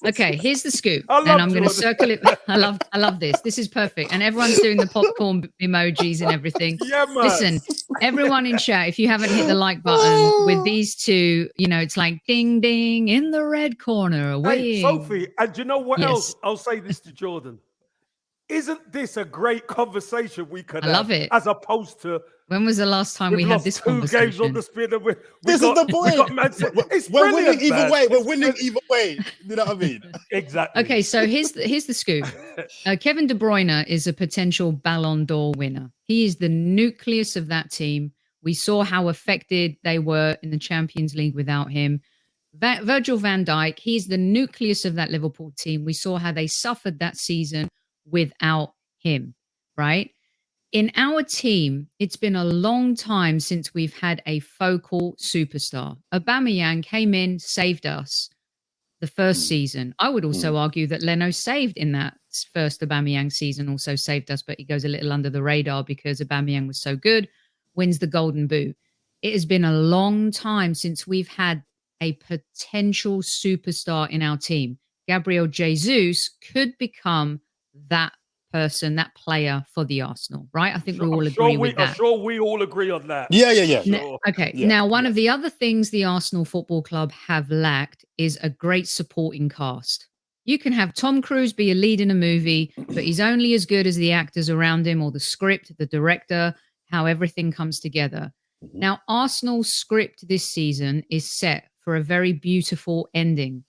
Speaker 2: Okay, here's the scoop, and I'm going to circle it. I love this. This is perfect, and everyone's doing the popcorn emojis and everything.
Speaker 1: Yeah, man.
Speaker 2: Listen, everyone in chat, if you haven't hit the like button with these 2, it's like ding ding in the red corner.
Speaker 1: Hey, Sophie, and do you know what else? I'll say this to Jordan. Isn't this a great conversation we could have?
Speaker 2: I love it.
Speaker 1: As opposed to
Speaker 2: when was the last time we had this conversation?
Speaker 1: 2 games on the spin.
Speaker 4: This is the point. We're winning either way. We're winning either way. You know what I mean?
Speaker 1: Exactly.
Speaker 2: Okay, so here's the scoop. Kevin De Bruyne is a potential Ballon d'Or winner. He is the nucleus of that team. We saw how affected they were in the Champions League without him. Virgil van Dijk, he's the nucleus of that Liverpool team. We saw how they suffered that season without him, right? In our team, it's been a long time since we've had a focal superstar. Aubameyang came in, saved us the first season. I would also argue that Leno saved in that first Aubameyang season, also saved us, but he goes a little under the radar because Aubameyang was so good, wins the Golden Boot. It has been a long time since we've had a potential superstar in our team. Gabriel Jesus could become that person, that player for the Arsenal, right? I think we all agree with that.
Speaker 1: I'm sure we all agree on that.
Speaker 4: Yeah.
Speaker 1: Sure.
Speaker 2: Okay.
Speaker 4: Yeah,
Speaker 2: Now, one of the other things the Arsenal Football Club have lacked is a great supporting cast. You can have Tom Cruise be a lead in a movie, but he's only as good as the actors around him or the script, the director, how everything comes together.
Speaker 4: Mhm.
Speaker 2: Now, Arsenal's script this season is set for a very beautiful ending.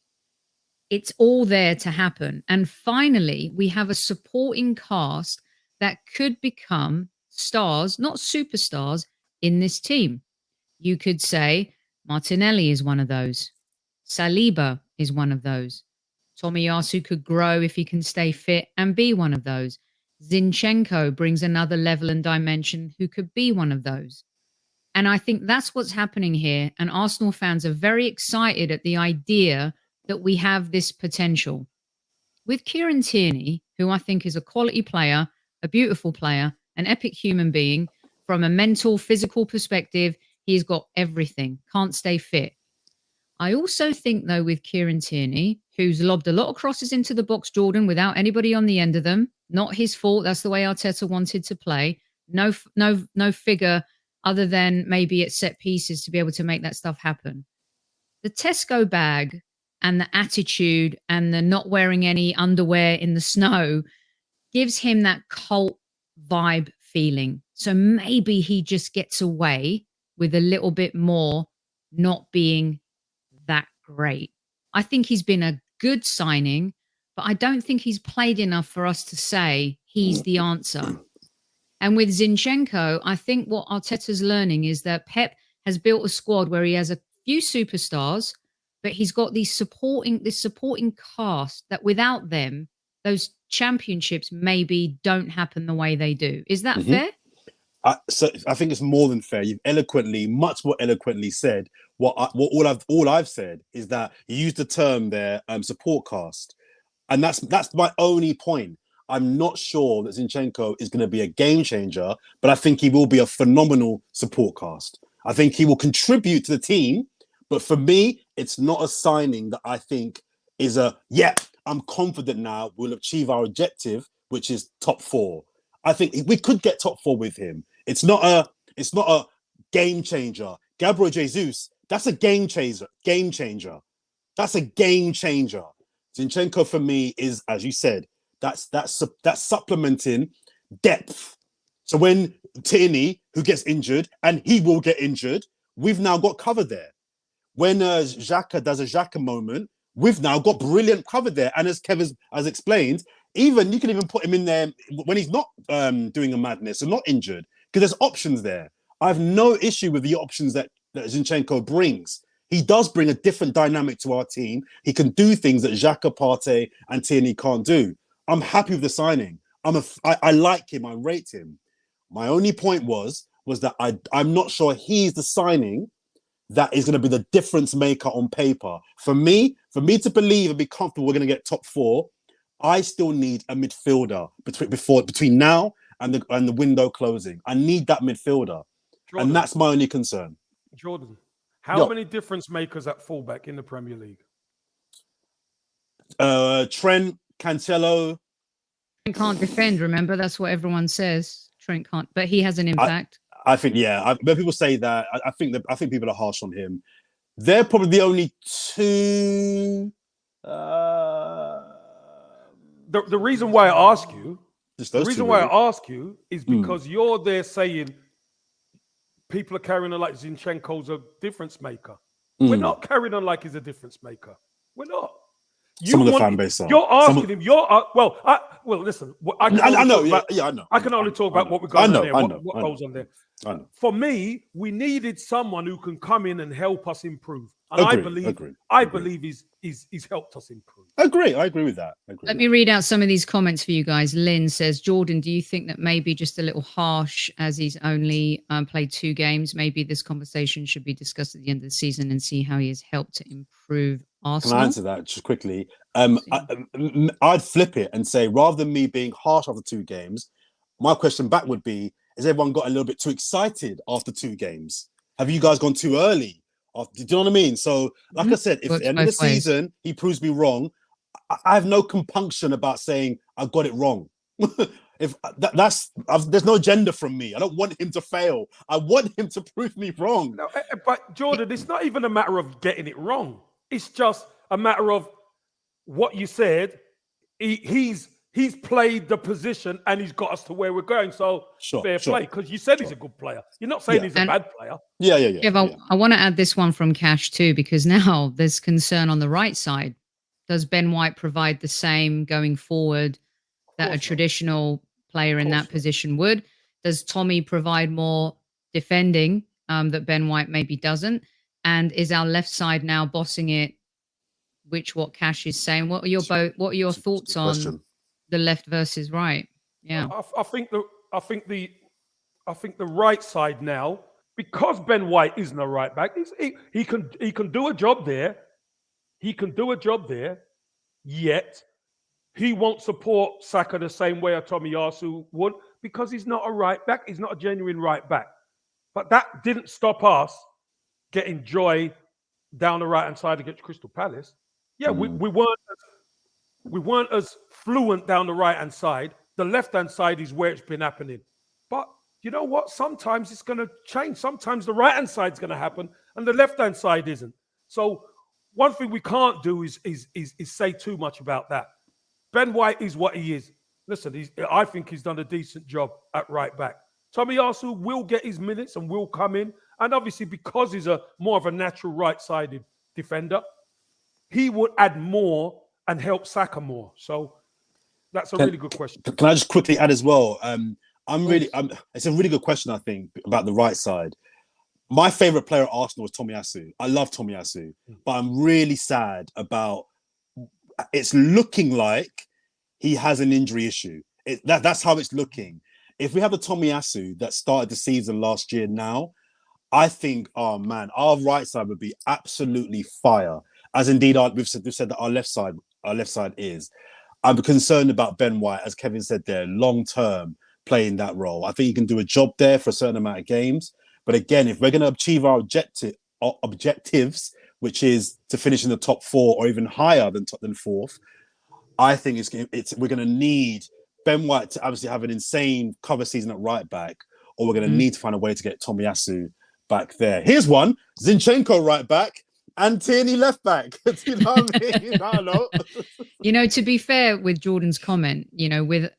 Speaker 2: It's all there to happen. And finally, we have a supporting cast that could become stars, not superstars, in this team. You could say Martinelli is one of those. Saliba is one of those. Tomiyasu could grow if he can stay fit and be one of those. Zinchenko brings another level and dimension who could be one of those. And I think that's what's happening here. And Arsenal fans are very excited at the idea that we have this potential. With Kieran Tierney, who I think is a quality player, a beautiful player, an epic human being, from a mental, physical perspective, he's got everything, can't stay fit. I also think, though, with Kieran Tierney, who's lobbed a lot of crosses into the box, Jordan, without anybody on the end of them, not his fault. That's the way Arteta wanted to play. No figure other than maybe at set pieces to be able to make that stuff happen. The Tesco bag and the attitude and the not wearing any underwear in the snow gives him that cult vibe feeling. So maybe he just gets away with a little bit more not being that great. I think he's been a good signing, but I don't think he's played enough for us to say he's the answer. And with Zinchenko, I think what Arteta's learning is that Pep has built a squad where he has a few superstars, but he's got this supporting cast that without them, those championships maybe don't happen the way they do. Is that fair?
Speaker 4: So I think it's more than fair. You've much more eloquently said all I've said is that you used the term there, support cast, and that's my only point. I'm not sure that Zinchenko is going to be a game changer, but I think he will be a phenomenal support cast. I think he will contribute to the team. But for me, it's not a signing that I think is I'm confident now we'll achieve our objective, which is top 4. I think we could get top 4 with him. It's not a game changer. Gabriel Jesus, that's a game changer. That's a game changer. Zinchenko for me is, as you said, that's supplementing depth. So when Tierney, who gets injured, and he will get injured, we've now got cover there. When Xhaka does a Xhaka moment, we've now got brilliant cover there. And as Kev has explained, you can even put him in there when he's not doing a madness and not injured, because there's options there. I have no issue with the options that Zinchenko brings. He does bring a different dynamic to our team. He can do things that Xhaka, Partey, and Tierney can't do. I'm happy with the signing. I like him. I rate him. My only point was that I'm not sure he's the signing that is going to be the difference maker on paper. For me to believe and be comfortable we're going to get top 4, I still need a midfielder between now and the window closing. I need that midfielder. Jordan, and that's my only concern.
Speaker 1: Jordan, how many difference makers at fullback in the Premier League?
Speaker 4: Trent, Cancelo.
Speaker 2: Trent can't defend, remember? That's what everyone says. Trent can't, but he has an impact.
Speaker 4: I think, when people say that, I think people are harsh on him. They're probably the only 2.
Speaker 1: The reason why I ask you, is because you're there saying people are carrying on like Zinchenko's a difference maker. We're not carrying on like he's a difference maker. We're not.
Speaker 4: Some of the fan base are.
Speaker 1: You're asking him. Listen. I know. I can only talk about what we got on there. What goes on there.
Speaker 4: I know.
Speaker 1: For me, we needed someone who can come in and help us improve. And I believe he's helped us improve.
Speaker 4: I agree with that.
Speaker 2: Let me read out some of these comments for you guys. Lynn says, Jordan, do you think that maybe just a little harsh as he's only played 2 games? Maybe this conversation should be discussed at the end of the season and see how he has helped to improve Arsenal.
Speaker 4: Can I answer that just quickly? I'd flip it and say, rather than me being harsh after 2 games, my question back would be, has everyone got a little bit too excited after 2 games? Have you guys gone too early? Do you know what I mean? So, like I said, if at the end of the season he proves me wrong, I have no compunction about saying I got it wrong. If there's no agenda from me. I don't want him to fail. I want him to prove me wrong.
Speaker 1: No, but Jordan, it's not even a matter of getting it wrong. It's just a matter of what you said. He's played the position and he's got us to where we're going. So fair play, because you said he's a good player. You're not saying he's a bad player.
Speaker 2: Yeah. I want to add this one from Cash too, because now there's concern on the right side. Does Ben White provide the same going forward that a traditional player in that position would? Does Tommy provide more defending that Ben White maybe doesn't? And is our left side now bossing it? What Cash is saying. What are your thoughts on the left versus right? Yeah,
Speaker 1: I think the right side now, because Ben White isn't a right back, he can do a job there. He can do a job there, yet he won't support Saka the same way a Tomiyasu would, because he's not a right back. He's not a genuine right back. But that didn't stop us getting joy down the right hand side against Crystal Palace. Yeah, we weren't as fluent down the right hand side. The left hand side is where it's been happening. But you know what? Sometimes it's going to change. Sometimes the right hand side is going to happen and the left hand side isn't. So one thing we can't do is say too much about that. Ben White is what he is. Listen, I think he's done a decent job at right back. Tomiyasu will get his minutes and will come in. And obviously, because he's more of a natural right-sided defender, he would add more and help Saka more. So that's a really good question.
Speaker 4: Can I just quickly add as well? It's a really good question, I think, about the right side. My favorite player at Arsenal is Tomiyasu. I love Tomiyasu, but I'm really sad about it's looking like he has an injury issue. That's how it's looking. If we have a Tomiyasu that started the season last year now, I think, oh man, our right side would be absolutely fire. As indeed we've said that our left side is. I'm concerned about Ben White, as Kevin said there, long term playing that role. I think he can do a job there for a certain amount of games. But again, if we're going to achieve our objectives, which is to finish in the top 4 or even higher than fourth, I think we're going to need Ben White to obviously have an insane cover season at right back, or we're going to need to find a way to get Tomiyasu back there. Here's one: Zinchenko right back and Tierney left back. You know what I mean? I don't know.
Speaker 2: To be fair with Jordan's comment, with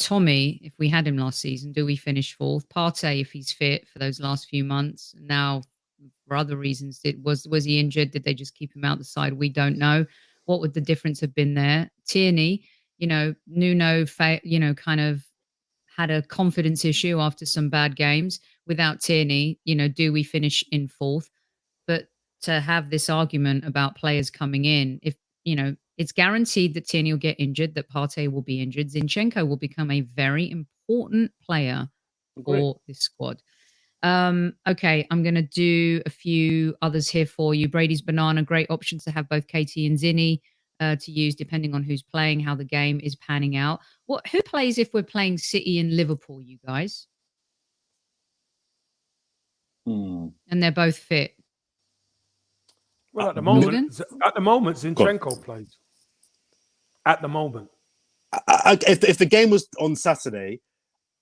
Speaker 2: Tommy, if we had him last season, do we finish fourth? Partey, if he's fit for those last few months. Now, for other reasons, was he injured? Did they just keep him out the side? We don't know. What would the difference have been there? Tierney, Nuno, kind of had a confidence issue after some bad games. Without Tierney, do we finish in fourth? But to have this argument about players coming in, if it's guaranteed that Tierney will get injured, that Partey will be injured, Zinchenko will become a very important player for this squad. Okay, I'm going to do a few others here for you. Brady's Banana, great options to have both KT and Zinny to use depending on who's playing, how the game is panning out. Who plays if we're playing City and Liverpool, you guys? And they're both fit.
Speaker 1: Well, at the moment, Zinchenko plays. At the moment.
Speaker 4: If the game was on Saturday,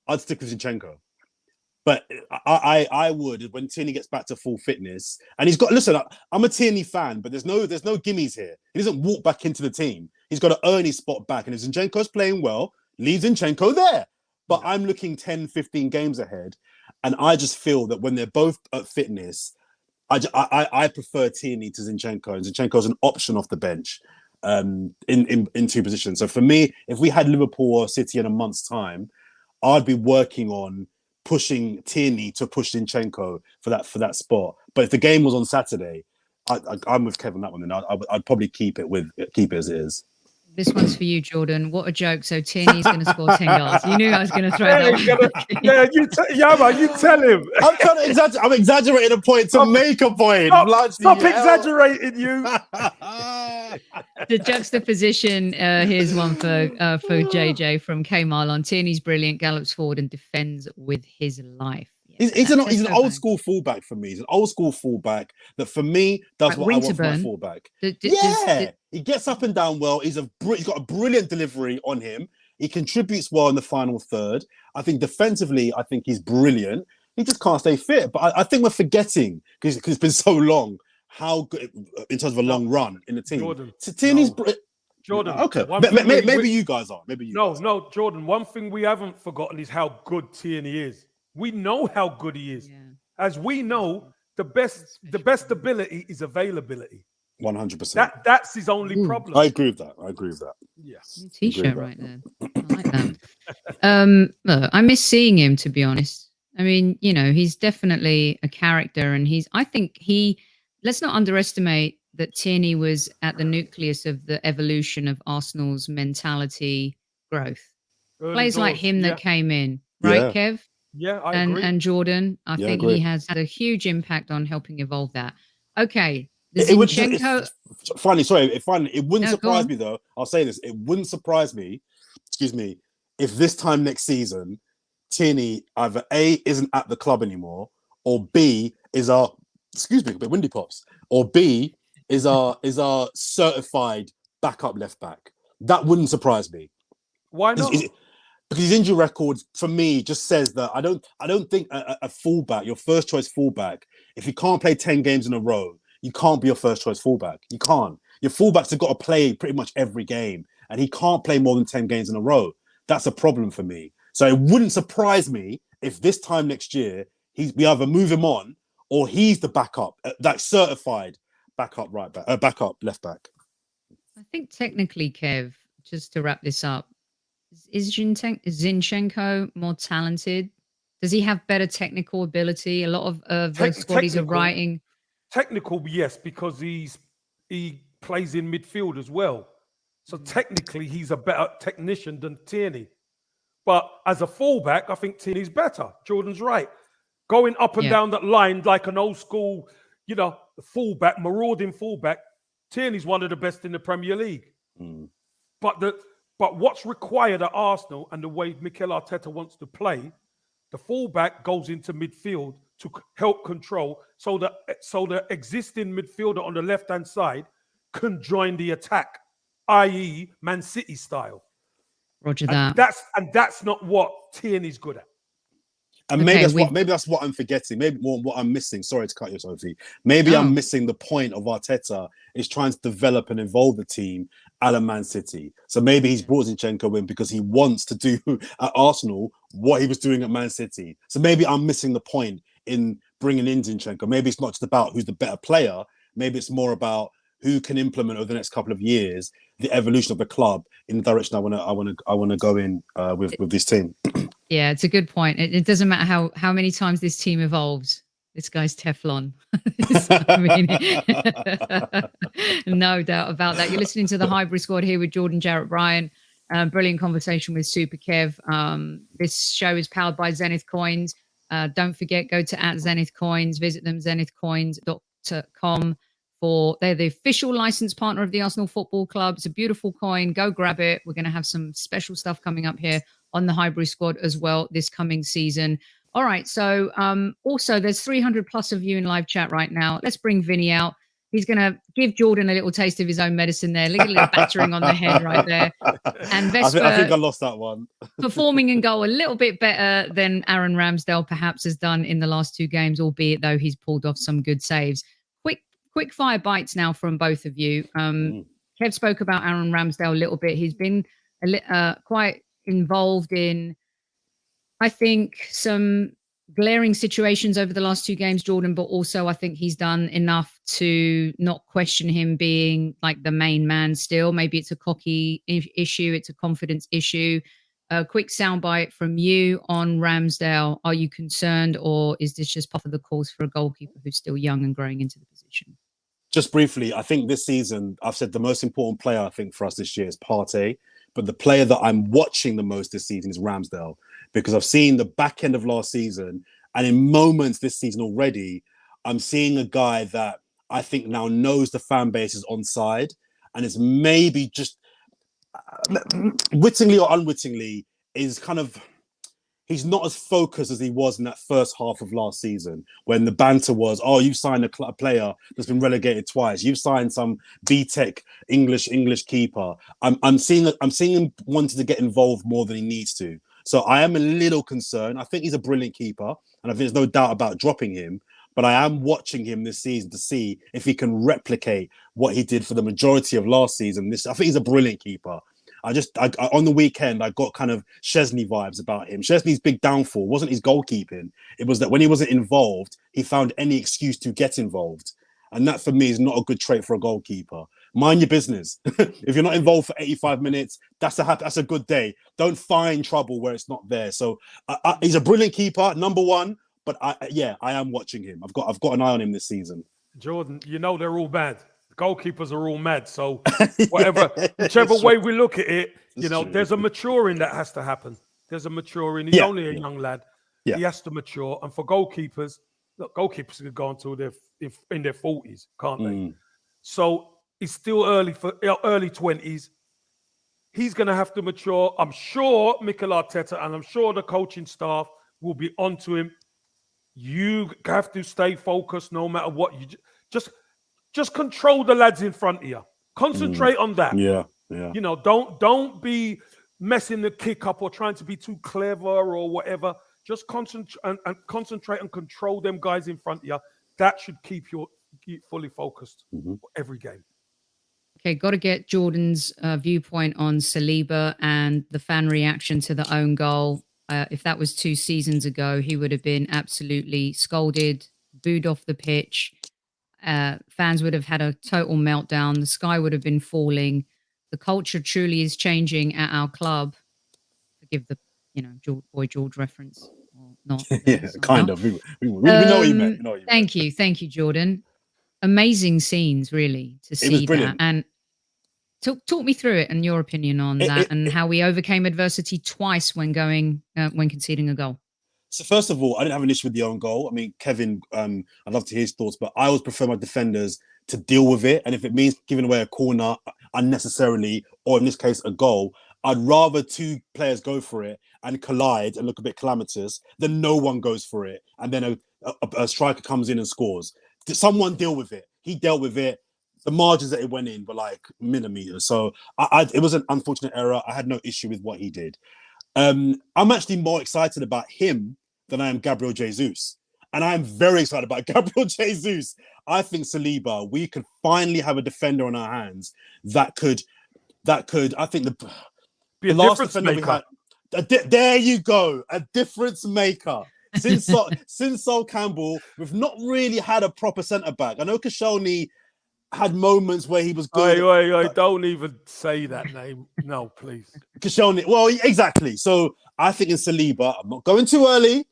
Speaker 4: I'd stick with Zinchenko. But I would, when Tierney gets back to full fitness, and he's got, listen, I'm a Tierney fan, but there's no gimmies here. He doesn't walk back into the team. He's got to earn his spot back. And if Zinchenko's playing well, leave Zinchenko there. But I'm looking 10, 15 games ahead. And I just feel that when they're both at fitness, I prefer Tierney to Zinchenko. And Zinchenko's an option off the bench in two positions. So for me, if we had Liverpool or City in a month's time, I'd be working on pushing Tierney to push Zinchenko for that spot. But if the game was on Saturday, I'm with Kevin on that one. Then I'd probably keep it as it is.
Speaker 2: This one's for you, Jordan. What a joke. So Tierney's going to score 10 goals. You knew I was going to throw that one.
Speaker 1: You tell him.
Speaker 4: I'm trying to exaggerate. I'm exaggerating a point to make a point.
Speaker 1: Stop exaggerating, you.
Speaker 2: The juxtaposition, here's one for JJ from K Marlon. Tierney's brilliant, gallops forward and defends with his life. Yeah.
Speaker 4: He's
Speaker 2: that
Speaker 4: an
Speaker 2: Tesco
Speaker 4: old
Speaker 2: bag.
Speaker 4: school fullback for me. He's an old school fullback that for me does
Speaker 2: Like
Speaker 4: what I want from my
Speaker 2: Winterburn.
Speaker 4: fullback.
Speaker 2: Does-
Speaker 4: He gets up and down well. He's got a brilliant delivery on him. He contributes well in the final third. I think defensively, I think he's brilliant. He just can't stay fit. But I think we're forgetting because it's been so long how good in terms of a long run in the team.
Speaker 1: Jordan,
Speaker 4: Tierney's
Speaker 1: Jordan.
Speaker 4: okay.
Speaker 1: one thing
Speaker 4: Maybe you guys are. Maybe you. guys are.
Speaker 1: No, Jordan. One thing we haven't forgotten is how good Tierney is. We know how good he is.
Speaker 2: Yeah.
Speaker 1: As we know, the best ability is availability.
Speaker 4: 100%.
Speaker 1: That's his only
Speaker 2: Ooh.
Speaker 1: problem.
Speaker 4: I agree with that.
Speaker 1: Yeah.
Speaker 2: New t-shirt
Speaker 4: Agree with
Speaker 2: right there. I like that. Look, I miss seeing him, to be honest. I mean, you know, he's definitely a character, and let's not underestimate that Tierney was at the nucleus of the evolution of Arsenal's mentality growth.
Speaker 1: Early
Speaker 2: Players like
Speaker 1: doors.
Speaker 2: him
Speaker 1: Yeah.
Speaker 2: that came in, right,
Speaker 4: Yeah.
Speaker 2: Kev?
Speaker 1: Yeah, I agree.
Speaker 2: And Jordan, I
Speaker 4: Yeah, I
Speaker 2: think
Speaker 4: agree.
Speaker 2: he has had a huge impact on helping evolve that. Okay, the
Speaker 4: It would
Speaker 2: Zinchenko.
Speaker 4: finally, sorry, it wouldn't
Speaker 2: No, go
Speaker 4: surprise
Speaker 2: on.
Speaker 4: me though. I'll say this: it wouldn't surprise me, excuse me, if this time next season, Tierney either A isn't at the club anymore, or B is our excuse me, a bit windy pops, or B is our certified backup left back. That wouldn't surprise me.
Speaker 1: Why not?
Speaker 4: Because his injury record for me just says that I don't think a fullback, your first choice fullback, if you can't play 10 games in a row, you can't be your first choice fullback. You can't. Your fullbacks have got to play pretty much every game, and he can't play more than 10 games in a row. That's a problem for me. So it wouldn't surprise me if this time next year we either move him on or he's the backup, that certified backup right back, backup left back.
Speaker 2: I think technically, Kev, just to wrap this up, is Zinchenko more talented? Does he have better technical ability? A lot of the squaddies are writing.
Speaker 1: Technical, yes, because he plays in midfield as well. So technically, he's a better technician than Tierney. But as a fullback, I think Tierney's better. Jordan's right. Going up and down that line like an old school, you know, fullback, marauding fullback, Tierney's one of the best in the Premier League.
Speaker 4: Mm.
Speaker 1: But what's required at Arsenal and the way Mikel Arteta wants to play, the fullback goes into midfield to help control so the existing midfielder on the left-hand side can join the attack, i.e. Man City style.
Speaker 2: Roger that.
Speaker 1: That's not what Tierney's good at.
Speaker 4: And maybe that's what I'm forgetting. Maybe what I'm missing. Sorry to cut you, Sophie. Maybe I'm missing the point of Arteta is trying to develop and evolve the team a la Man City. So maybe he's brought Zinchenko in because he wants to do at Arsenal what he was doing at Man City. So maybe I'm missing the point in bringing in Zinchenko. Maybe it's not just about who's the better player. Maybe it's more about who can implement over the next couple of years the evolution of the club in the direction I want to go in with this team.
Speaker 2: Yeah, it's a good point. It doesn't matter how many times this team evolves. This guy's Teflon. No doubt about that. You're listening to the Highbury Squad here with Jordan, Jarrett-Bryan. Brilliant conversation with Super Kev. This show is powered by Zenith Coins. Don't forget, go to @Zenith Coins. Visit them, zenithcoins.com. They're the official licensed partner of the Arsenal Football Club. It's a beautiful coin. Go grab it. We're going to have some special stuff coming up here on the Highbury Squad as well this coming season. All right. So also there's 300 plus of you in live chat right now. Let's bring Vinny out. He's going to give Jordan a little taste of his own medicine there. Look at a little battering on the head right there. And Vesper,
Speaker 4: I think I lost that one.
Speaker 2: performing in goal a little bit better than Aaron Ramsdale perhaps has done in the last two games, albeit though he's pulled off some good saves. Quick fire bites now from both of you. Kev spoke about Aaron Ramsdale a little bit. He's been quite involved in, I think, some glaring situations over the last two games, Jordan, but also I think he's done enough to not question him being like the main man still. Maybe it's a cocky issue. It's a confidence issue. A quick soundbite from you on Ramsdale. Are you concerned, or is this just part of the course for a goalkeeper who's still young and growing into the position?
Speaker 4: Just briefly, I think this season, I've said the most important player, I think, for us this year is Partey. But the player that I'm watching the most this season is Ramsdale, because I've seen the back end of last season, and in moments this season already, I'm seeing a guy that I think now knows the fan base is onside, and is maybe just wittingly or unwittingly is kind of, he's not as focused as he was in that first half of last season, when the banter was, "Oh, you've signed a player that's been relegated twice. You've signed some B-Tech English keeper." I'm seeing him wanting to get involved more than he needs to. So I am a little concerned. I think he's a brilliant keeper, and I think there's no doubt about dropping him. But I am watching him this season to see if he can replicate what he did for the majority of last season. I think he's a brilliant keeper. I on the weekend, I got kind of Szczesny vibes about him. Szczesny's big downfall wasn't his goalkeeping. It was that when he wasn't involved, he found any excuse to get involved. And that, for me, is not a good trait for a goalkeeper. Mind your business. If you're not involved for 85 minutes, that's a good day. Don't find trouble where it's not there. So he's a brilliant keeper, number one. But I am watching him. I've got an eye on him this season.
Speaker 1: Jordan, they're all mad. The goalkeepers are all mad. So whichever way we look at it, there's a maturing that has to happen. There's a maturing. He's only a young lad. Yeah. He has to mature. And for goalkeepers, look, goalkeepers can go into in their 40s, can't they? So he's still early 20s. He's going to have to mature. I'm sure Mikel Arteta and I'm sure the coaching staff will be onto him. You have to stay focused no matter what. You just control the lads in front of you. Concentrate on that.
Speaker 4: Yeah.
Speaker 1: Don't be messing the kick up or trying to be too clever or whatever. Just concentrate and control them guys in front of you. That should keep you fully focused for every game.
Speaker 2: Okay, got to get Jordan's viewpoint on Saliba and the fan reaction to the own goal. If that was 2 seasons ago, he would have been absolutely scolded, booed off the pitch. Fans would have had a total meltdown. The sky would have been falling. The culture truly is changing at our club. Forgive the, Boy George reference. Or not.
Speaker 4: Yeah, kind of. We know what you meant.
Speaker 2: Thank you, Jordan. Amazing scenes, really, to see that. And talk me through it and your opinion on that and how we overcame adversity twice when conceding a goal.
Speaker 4: So first of all, I didn't have an issue with the own goal. I mean, Kevin, I'd love to hear his thoughts, but I always prefer my defenders to deal with it. And if it means giving away a corner unnecessarily, or in this case, a goal, I'd rather 2 players go for it and collide and look a bit calamitous than no one goes for it. And then a striker comes in and scores. Did someone deal with it? He dealt with it. The margins that it went in were like millimeters. So it was an unfortunate error. I had no issue with what he did. I'm actually more excited about him than I am Gabriel Jesus. And I'm very excited about Gabriel Jesus. I think Saliba, we could finally have a defender on our hands that could I think
Speaker 1: be a last defender maker.
Speaker 4: There you go. A difference maker. Since Sol Campbell, we've not really had a proper centre-back. I know Koscielny had moments where he was good.
Speaker 1: Wait, don't even say that name. No, please.
Speaker 4: Koscielny, well, exactly. So I think in Saliba, I'm not going too early,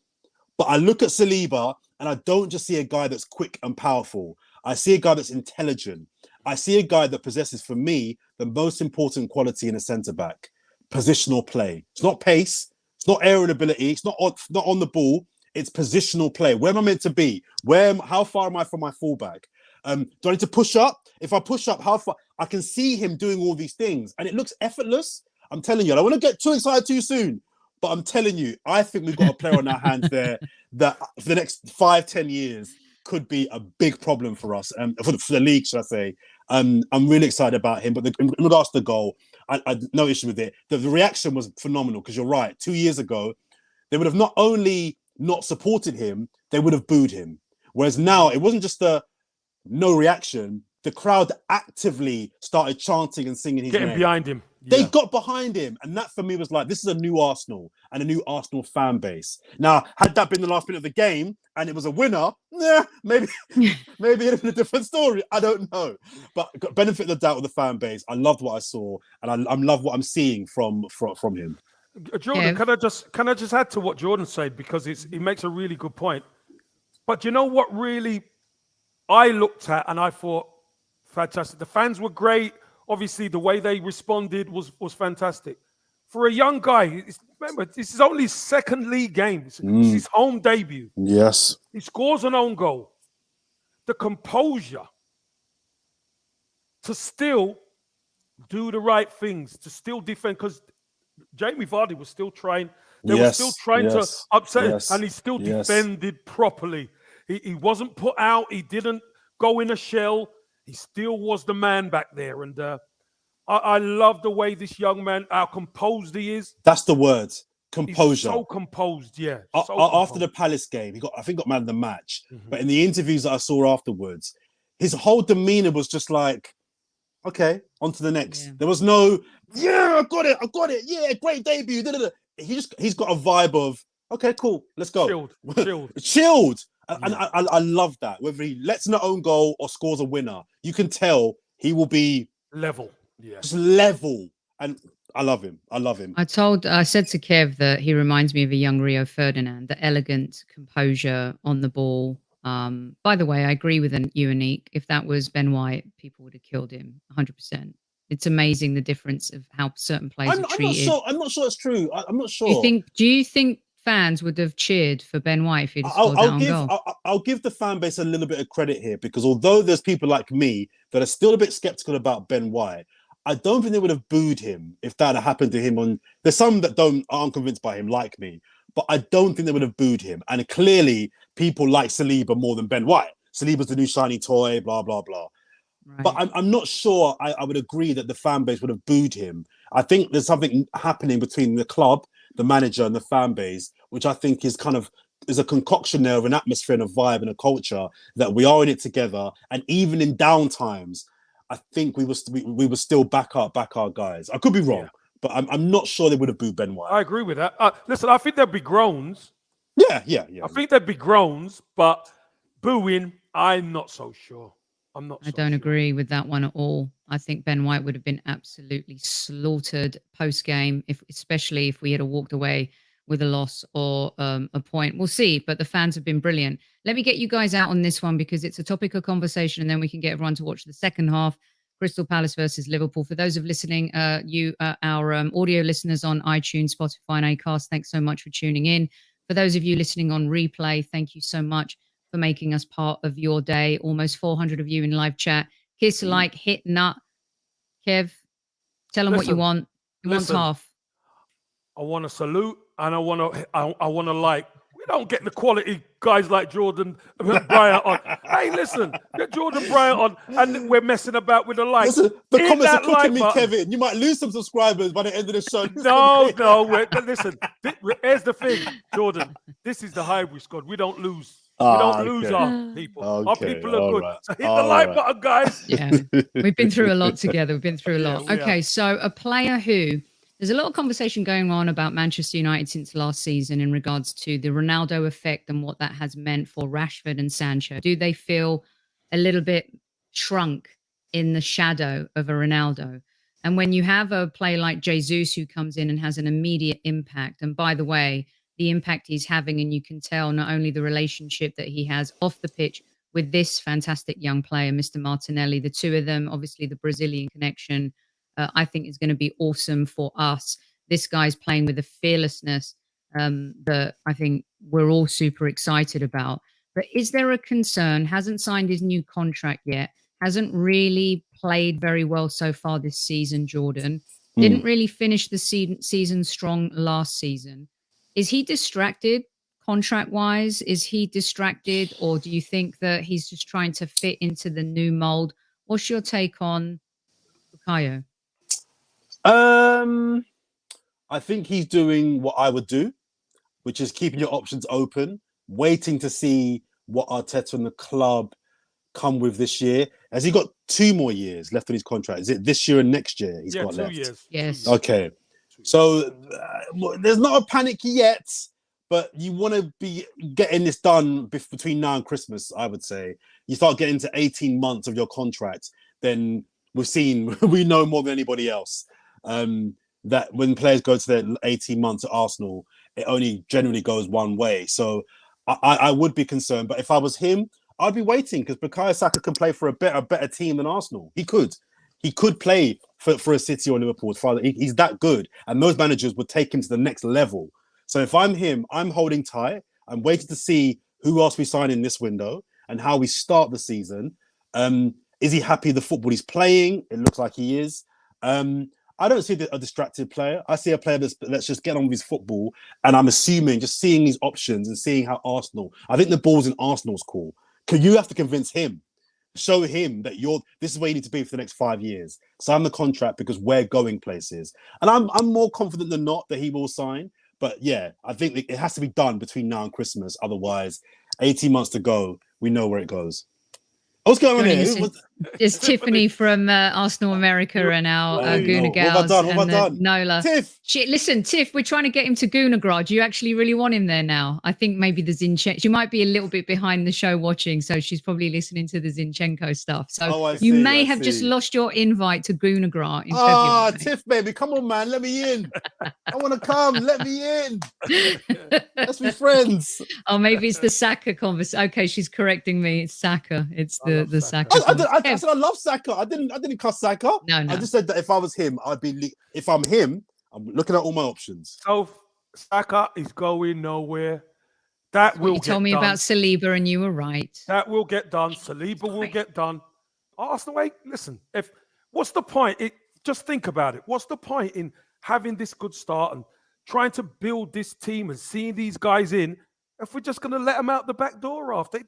Speaker 4: but I look at Saliba and I don't just see a guy that's quick and powerful. I see a guy that's intelligent. I see a guy that possesses, for me, the most important quality in a centre-back: positional play. It's not pace. It's not aerial ability. It's not on the ball. It's positional play. Where am I meant to be? How far am I from my fullback? Do I need to push up? If I push up, how far? I can see him doing all these things, and it looks effortless. I'm telling you, I don't want to get too excited too soon, but I'm telling you, I think we've got a player on our hands there that for the next 5-10 years could be a big problem for us, for the league, should I say. I'm really excited about him, but in regards to the goal, I no issue with it. The reaction was phenomenal, because you're right. 2 years ago, they would have not only not supported him, they would have booed him. Whereas now, it wasn't just no reaction. The crowd actively started chanting and singing his name.
Speaker 1: Getting behind him.
Speaker 4: They got behind him. And that, for me, was like, this is a new Arsenal and a new Arsenal fan base. Now, had that been the last minute of the game and it was a winner, maybe it'd have been a different story. I don't know. But benefit of the doubt with the fan base. I loved what I saw, and I love what I'm seeing from him.
Speaker 1: Jordan, can I just add to what Jordan said, because he makes a really good point. But you know what really I looked at and I thought, fantastic. The fans were great. Obviously, the way they responded was fantastic. For a young guy, remember, this is only his second league game. It's his home debut.
Speaker 4: Yes.
Speaker 1: He scores an own goal. The composure to still do the right things, to still defend, because Jamie Vardy was still trying They were still trying to upset him,
Speaker 4: yes,
Speaker 1: and he still defended properly. He wasn't put out. He didn't go in a shell. He still was the man back there. And I love the way this young man, how composed he is.
Speaker 4: That's the word. Composure.
Speaker 1: He's so composed, yeah.
Speaker 4: After the Palace game, I think got man of the match. But in the interviews that I saw afterwards, his whole demeanor was just like, okay, on to the next. Yeah. There was no, I got it. Yeah, great debut. He's got a vibe of, okay, cool, let's go. Chilled. And I love that. Whether he lets in an own goal or scores a winner, you can tell he will be
Speaker 1: level. Yeah.
Speaker 4: Just level. And I love him. I
Speaker 2: said to Kev that he reminds me of a young Rio Ferdinand, the elegant composure on the ball. By the way, I agree with you, Anik. If that was Ben White, people would have killed him 100%. It's amazing the difference of how certain players are treated.
Speaker 4: I'm not sure it's true. I'm not sure.
Speaker 2: Do you think fans would have cheered for Ben White if he'd scored that goal?
Speaker 4: I'll give the fan base a little bit of credit here, because although there's people like me that are still a bit skeptical about Ben White, I don't think they would have booed him if that had happened to him. There's some that aren't convinced by him, like me, but I don't think they would have booed him. And clearly, people like Saliba more than Ben White. Saliba's the new shiny toy, blah blah blah. Right. But I'm not sure. I would agree that the fan base would have booed him. I think there's something happening between the club, the manager, and the fan base, which I think is a concoction there of an atmosphere and a vibe and a culture that we are in it together. And even in down times, I think we were still back our guys. I could be wrong, but I'm not sure they would have booed Ben White.
Speaker 1: I agree with that. Listen, I think there'd be groans.
Speaker 4: Yeah.
Speaker 1: I think there'd be groans, but booing, I'm not so sure. I
Speaker 2: don't agree with that one at all. I think Ben White would have been absolutely slaughtered post-game, especially if we had walked away with a loss or a point. We'll see, but the fans have been brilliant. Let me get you guys out on this one because it's a topic of conversation, and then we can get everyone to watch the second half, Crystal Palace versus Liverpool. For those of listening, our audio listeners on iTunes, Spotify, and Acast, thanks so much for tuning in. For those of you listening on replay, thank you so much for making us part of your day. Almost 400 of you in live chat. Kiss, like, hit, nut. Kev, tell them what you want. You want half.
Speaker 1: I want to salute and I want to like. We don't get the quality guys like Jordan Bryant on. Hey, listen, get Jordan Bryant on, and we're messing about with the likes.
Speaker 4: Listen, the comments are cooking me, Kevin. You might lose some subscribers by the end of the show.
Speaker 1: No. Listen, here's the thing, Jordan. This is the Highbury Squad. We don't lose. We don't lose our people. Our people are good. Right. So hit the like button, guys.
Speaker 2: Yeah, we've been through a lot together. We've been through a lot. Okay, so a player who... There's a lot of conversation going on about Manchester United since last season in regards to the Ronaldo effect and what that has meant for Rashford and Sancho. Do they feel a little bit shrunk in the shadow of a Ronaldo? And when you have a player like Jesus who comes in and has an immediate impact, and by the way, the impact he's having, and you can tell not only the relationship that he has off the pitch with this fantastic young player, Mr. Martinelli, the two of them, obviously the Brazilian connection, I think is going to be awesome for us. This guy's playing with a fearlessness that I think we're all super excited about. But is there a concern? Hasn't signed his new contract yet. Hasn't really played very well so far this season, Jordan. Didn't really finish the season strong last season. Is he distracted contract-wise? Is he distracted? Or do you think that he's just trying to fit into the new mold? What's your take on Bukayo?
Speaker 4: I think he's doing what I would do, which is keeping your options open, waiting to see what Arteta and the club come with this year. Has he got 2 more years left on his contract? Is it this year and next year he's got
Speaker 1: 2
Speaker 4: left?
Speaker 1: years.
Speaker 2: Yes.
Speaker 4: Okay. So there's not a panic yet, but you want to be getting this done between now and Christmas, I would say. You start getting to 18 months of your contract, then we know more than anybody else. That when players go to their 18 months at Arsenal, it only generally goes one way. So I would be concerned. But if I was him, I'd be waiting because Bukayo Saka can play for a better team than Arsenal. He could play for a City or Liverpool. He's that good. And those managers would take him to the next level. So if I'm him, I'm holding tight. I'm waiting to see who else we sign in this window and how we start the season. Is he happy with the football he's playing? It looks like he is. I don't see a distracted player. I see a player that's just getting on with his football. And I'm assuming, just seeing these options and seeing how Arsenal, I think the ball's in Arsenal's call. Because you have to convince him, show him that this is where you need to be for the next 5 years. Sign the contract because we're going places. And I'm more confident than not that he will sign. But yeah, I think it has to be done between now and Christmas. Otherwise, 18 months to go, we know where it goes. What's going on here?
Speaker 2: It's Tiffany from Arsenal America and our Guna Gals and Nola.
Speaker 4: Tiff!
Speaker 2: Listen, Tiff, we're trying to get him to Gunagrad. Do you actually really want him there now? I think maybe the Zinchenko. She might be a little bit behind the show watching, so she's probably listening to the Zinchenko stuff. So you may have just lost your invite to Gunagrad in February.
Speaker 4: Tiff, baby, come on, man. Let me in. I want to come. Let me in. Let's be friends.
Speaker 2: Oh, maybe it's the Saka conversation. Okay, she's correcting me. It's Saka. It's the Saka.
Speaker 4: I said I love Saka. I didn't cuss Saka.
Speaker 2: No.
Speaker 4: I just said that if I was him, if I'm him, I'm looking at all my options.
Speaker 1: So Saka is going nowhere. That will get done. You
Speaker 2: told me about Saliba and you were right.
Speaker 1: That will get done. Saliba will get done. Arsenal, listen, what's the point? Just think about it. What's the point in having this good start and trying to build this team and seeing these guys in if we're just going to let them out the back door after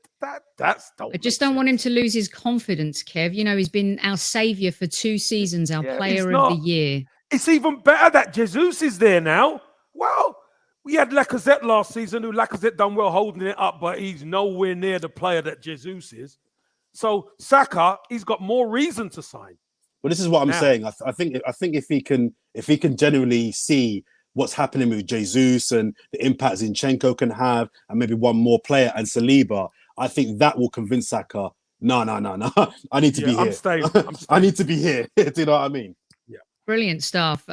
Speaker 1: that's
Speaker 2: I just don't want him to lose his confidence, Kev. You know, he's been our saviour for 2 seasons, our player of the year.
Speaker 1: It's even better that Jesus is there now. Well, we had Lacazette last season, who Lacazette done well holding it up, but he's nowhere near the player that Jesus is. So Saka, he's got more reason to sign.
Speaker 4: Well, this is what I'm saying. I think if he can genuinely see what's happening with Jesus and the impact Zinchenko can have, and maybe one more player and Saliba, I think that will convince Saka. No. I need to be here.
Speaker 1: I'm staying.
Speaker 4: I need to be here. Do you know what I mean?
Speaker 1: Yeah.
Speaker 2: Brilliant stuff.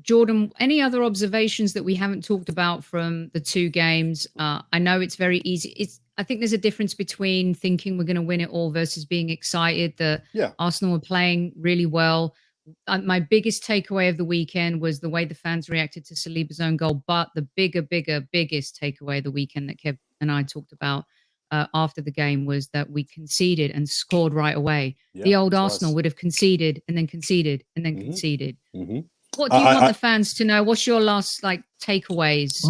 Speaker 2: Jordan, any other observations that we haven't talked about from the 2 games? I know it's very easy. I think there's a difference between thinking we're going to win it all versus being excited that Arsenal are playing really well. My biggest takeaway of the weekend was the way the fans reacted to Saliba's own goal. But the biggest takeaway of the weekend that Kev and I talked about after the game was that we conceded and scored right away. Yeah, the old Arsenal would have conceded and then conceded and then conceded. Mm-hmm. What do you want the fans to know? What's your last takeaways?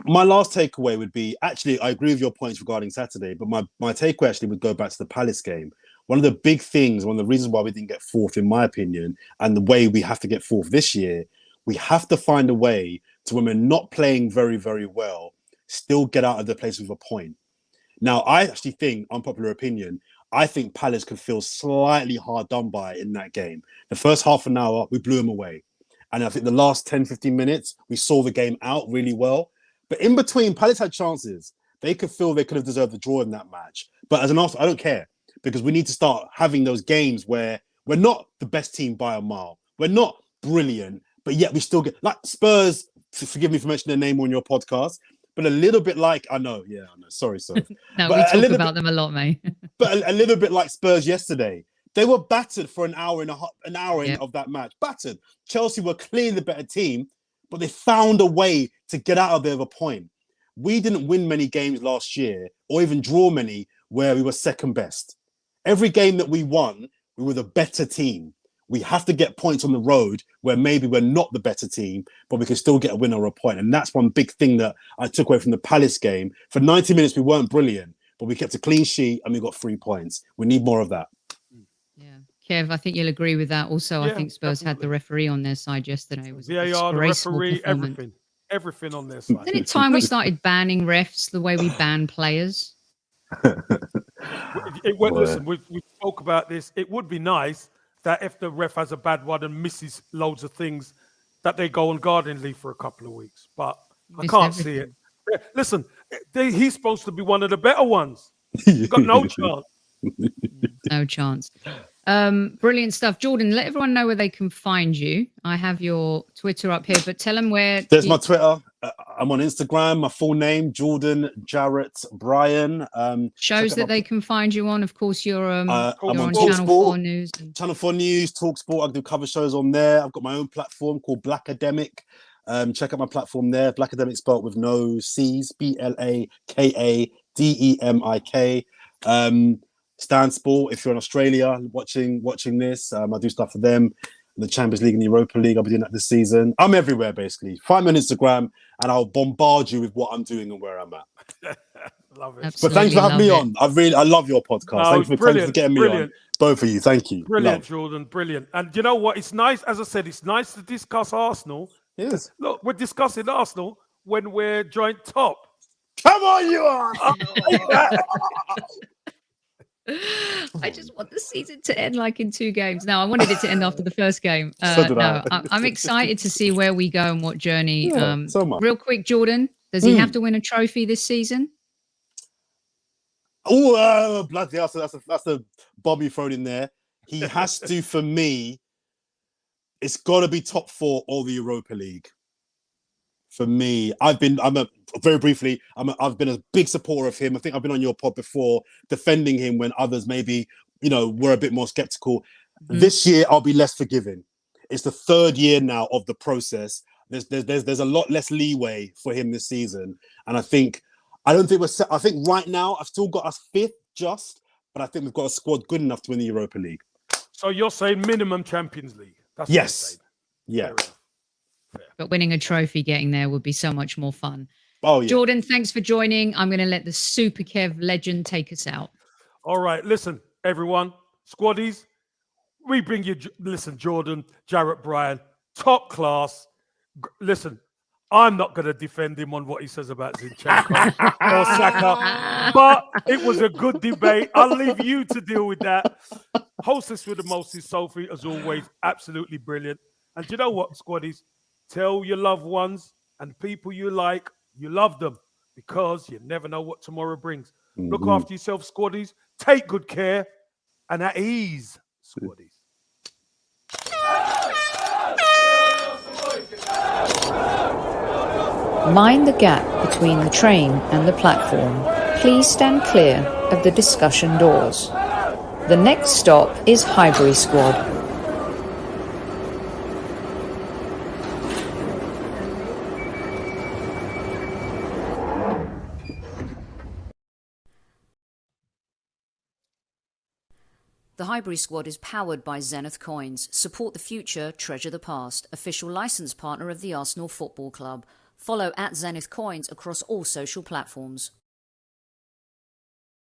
Speaker 4: My last takeaway would be, actually, I agree with your points regarding Saturday, but my takeaway actually would go back to the Palace game. One of the big things, one of the reasons why we didn't get 4th, in my opinion, and the way we have to get 4th this year, we have to find a way to, when we're not playing very, very well, still get out of the place with a point. Now, I actually think, unpopular opinion, I think Palace could feel slightly hard done by in that game. The first half an hour, we blew them away. And I think the last 10, 15 minutes, we saw the game out really well. But in between, Palace had chances. They could feel they could have deserved the draw in that match. But as an Arsenal, I don't care. Because we need to start having those games where we're not the best team by a mile. We're not brilliant, but yet we still get, like Spurs, forgive me for mentioning their name on your podcast, but a little bit like, I know, sorry.
Speaker 2: No, but we talk about them a lot, mate.
Speaker 4: But a little bit like Spurs yesterday. They were battered for an hour of that match. Battered. Chelsea were clearly the better team, but they found a way to get out of there with a point. We didn't win many games last year, or even draw many, where we were second best. Every game that we won, we were the better team. We have to get points on the road where maybe we're not the better team, but we can still get a win or a point. And that's one big thing that I took away from the Palace game. For 90 minutes, we weren't brilliant, but we kept a clean sheet and we got 3 points. We need more of that.
Speaker 2: Yeah. Kev, I think you'll agree with that. Also, I think Spurs had the referee on their side yesterday. It was
Speaker 1: VAR, the referee, everything on their side.
Speaker 2: Isn't it time we started banning refs the way we ban players?
Speaker 1: Listen, we spoke about this. It would be nice that if the ref has a bad one and misses loads of things, that they go on garden leave for a couple of weeks. But I can't see it. Listen, he's supposed to be one of the better ones. He's got no chance.
Speaker 2: No chance. Brilliant stuff. Jordan, let everyone know where they can find you. I have your Twitter up here, but tell them where.
Speaker 4: There's my Twitter. I'm on Instagram. My full name, Jordan Jarrett-Bryan.
Speaker 2: Shows that they can find you on. Of course, you're
Speaker 4: I'm
Speaker 2: on Channel 4 News.
Speaker 4: Channel 4 News, TalkSport. I do cover shows on there. I've got my own platform called Blackademic. Check out my platform there. Blackademic spelled with no C's. BLAKADEMIK. Stan Sport, if you're in Australia watching this, I do stuff for them. the Champions League and the Europa League. I'll be doing that this season. I'm everywhere, basically. Find me on Instagram and I'll bombard you with what I'm doing and where I'm at.
Speaker 1: Love it.
Speaker 4: But
Speaker 2: Absolutely
Speaker 4: thanks for having me
Speaker 2: love
Speaker 4: on. I love your podcast.
Speaker 1: No,
Speaker 4: Thanks
Speaker 1: it's
Speaker 4: for getting me on. Both of you. Thank you.
Speaker 1: Brilliant,
Speaker 4: Love.
Speaker 1: Jordan. Brilliant. And you know what? It's nice, as I said, it's nice to discuss Arsenal.
Speaker 4: Yes.
Speaker 1: Look, we're discussing Arsenal when we're joint top.
Speaker 4: Come on, you are.
Speaker 2: I just want the season to end like in 2 games. No, I wanted it to end after the first game.
Speaker 4: So did
Speaker 2: no,
Speaker 4: I.
Speaker 2: I'm excited to see where we go and what journey.
Speaker 4: Yeah, so much.
Speaker 2: Real quick, Jordan, does he have to win a trophy this season?
Speaker 4: Oh, bloody hell. So that's a bomb you thrown in there. He has to, for me, it's got to be top 4 or the Europa League. For me, I've been a big supporter of him. I think I've been on your pod before defending him when others maybe, were a bit more skeptical. This year, I'll be less forgiving. It's the 3rd year now of the process. There's a lot less leeway for him this season. And I think we're set. I think right now, I've still got us 5th but I think we've got a squad good enough to win the Europa League.
Speaker 1: So you're saying minimum Champions League? That's what
Speaker 4: yes.
Speaker 1: You're saying.
Speaker 4: Yeah.
Speaker 2: But winning a trophy, getting there would be so much more fun.
Speaker 4: Oh, yeah.
Speaker 2: Jordan, thanks for joining. I'm going to let the Super Kev legend take us out.
Speaker 1: All right. Listen, everyone, squaddies, we bring you, Jordan, Jarrett-Bryan, top class. Listen, I'm not going to defend him on what he says about Zinchenko or Saka, but it was a good debate. I'll leave you to deal with that. Hostess with the mostest, Sophie, as always, absolutely brilliant. And you know what, squaddies? Tell your loved ones and people you like, you love them, because you never know what tomorrow brings. Look after yourself, squaddies. Take good care and at ease, squaddies.
Speaker 3: Mind the gap between the train and the platform. Please stand clear of the discussion doors. The next stop is Highbury Squad.
Speaker 5: The Highbury Squad is powered by ZENITH Coins. Support the future, treasure the past. Official licence partner of the Arsenal Football Club. Follow @ZenithCoins across all social platforms.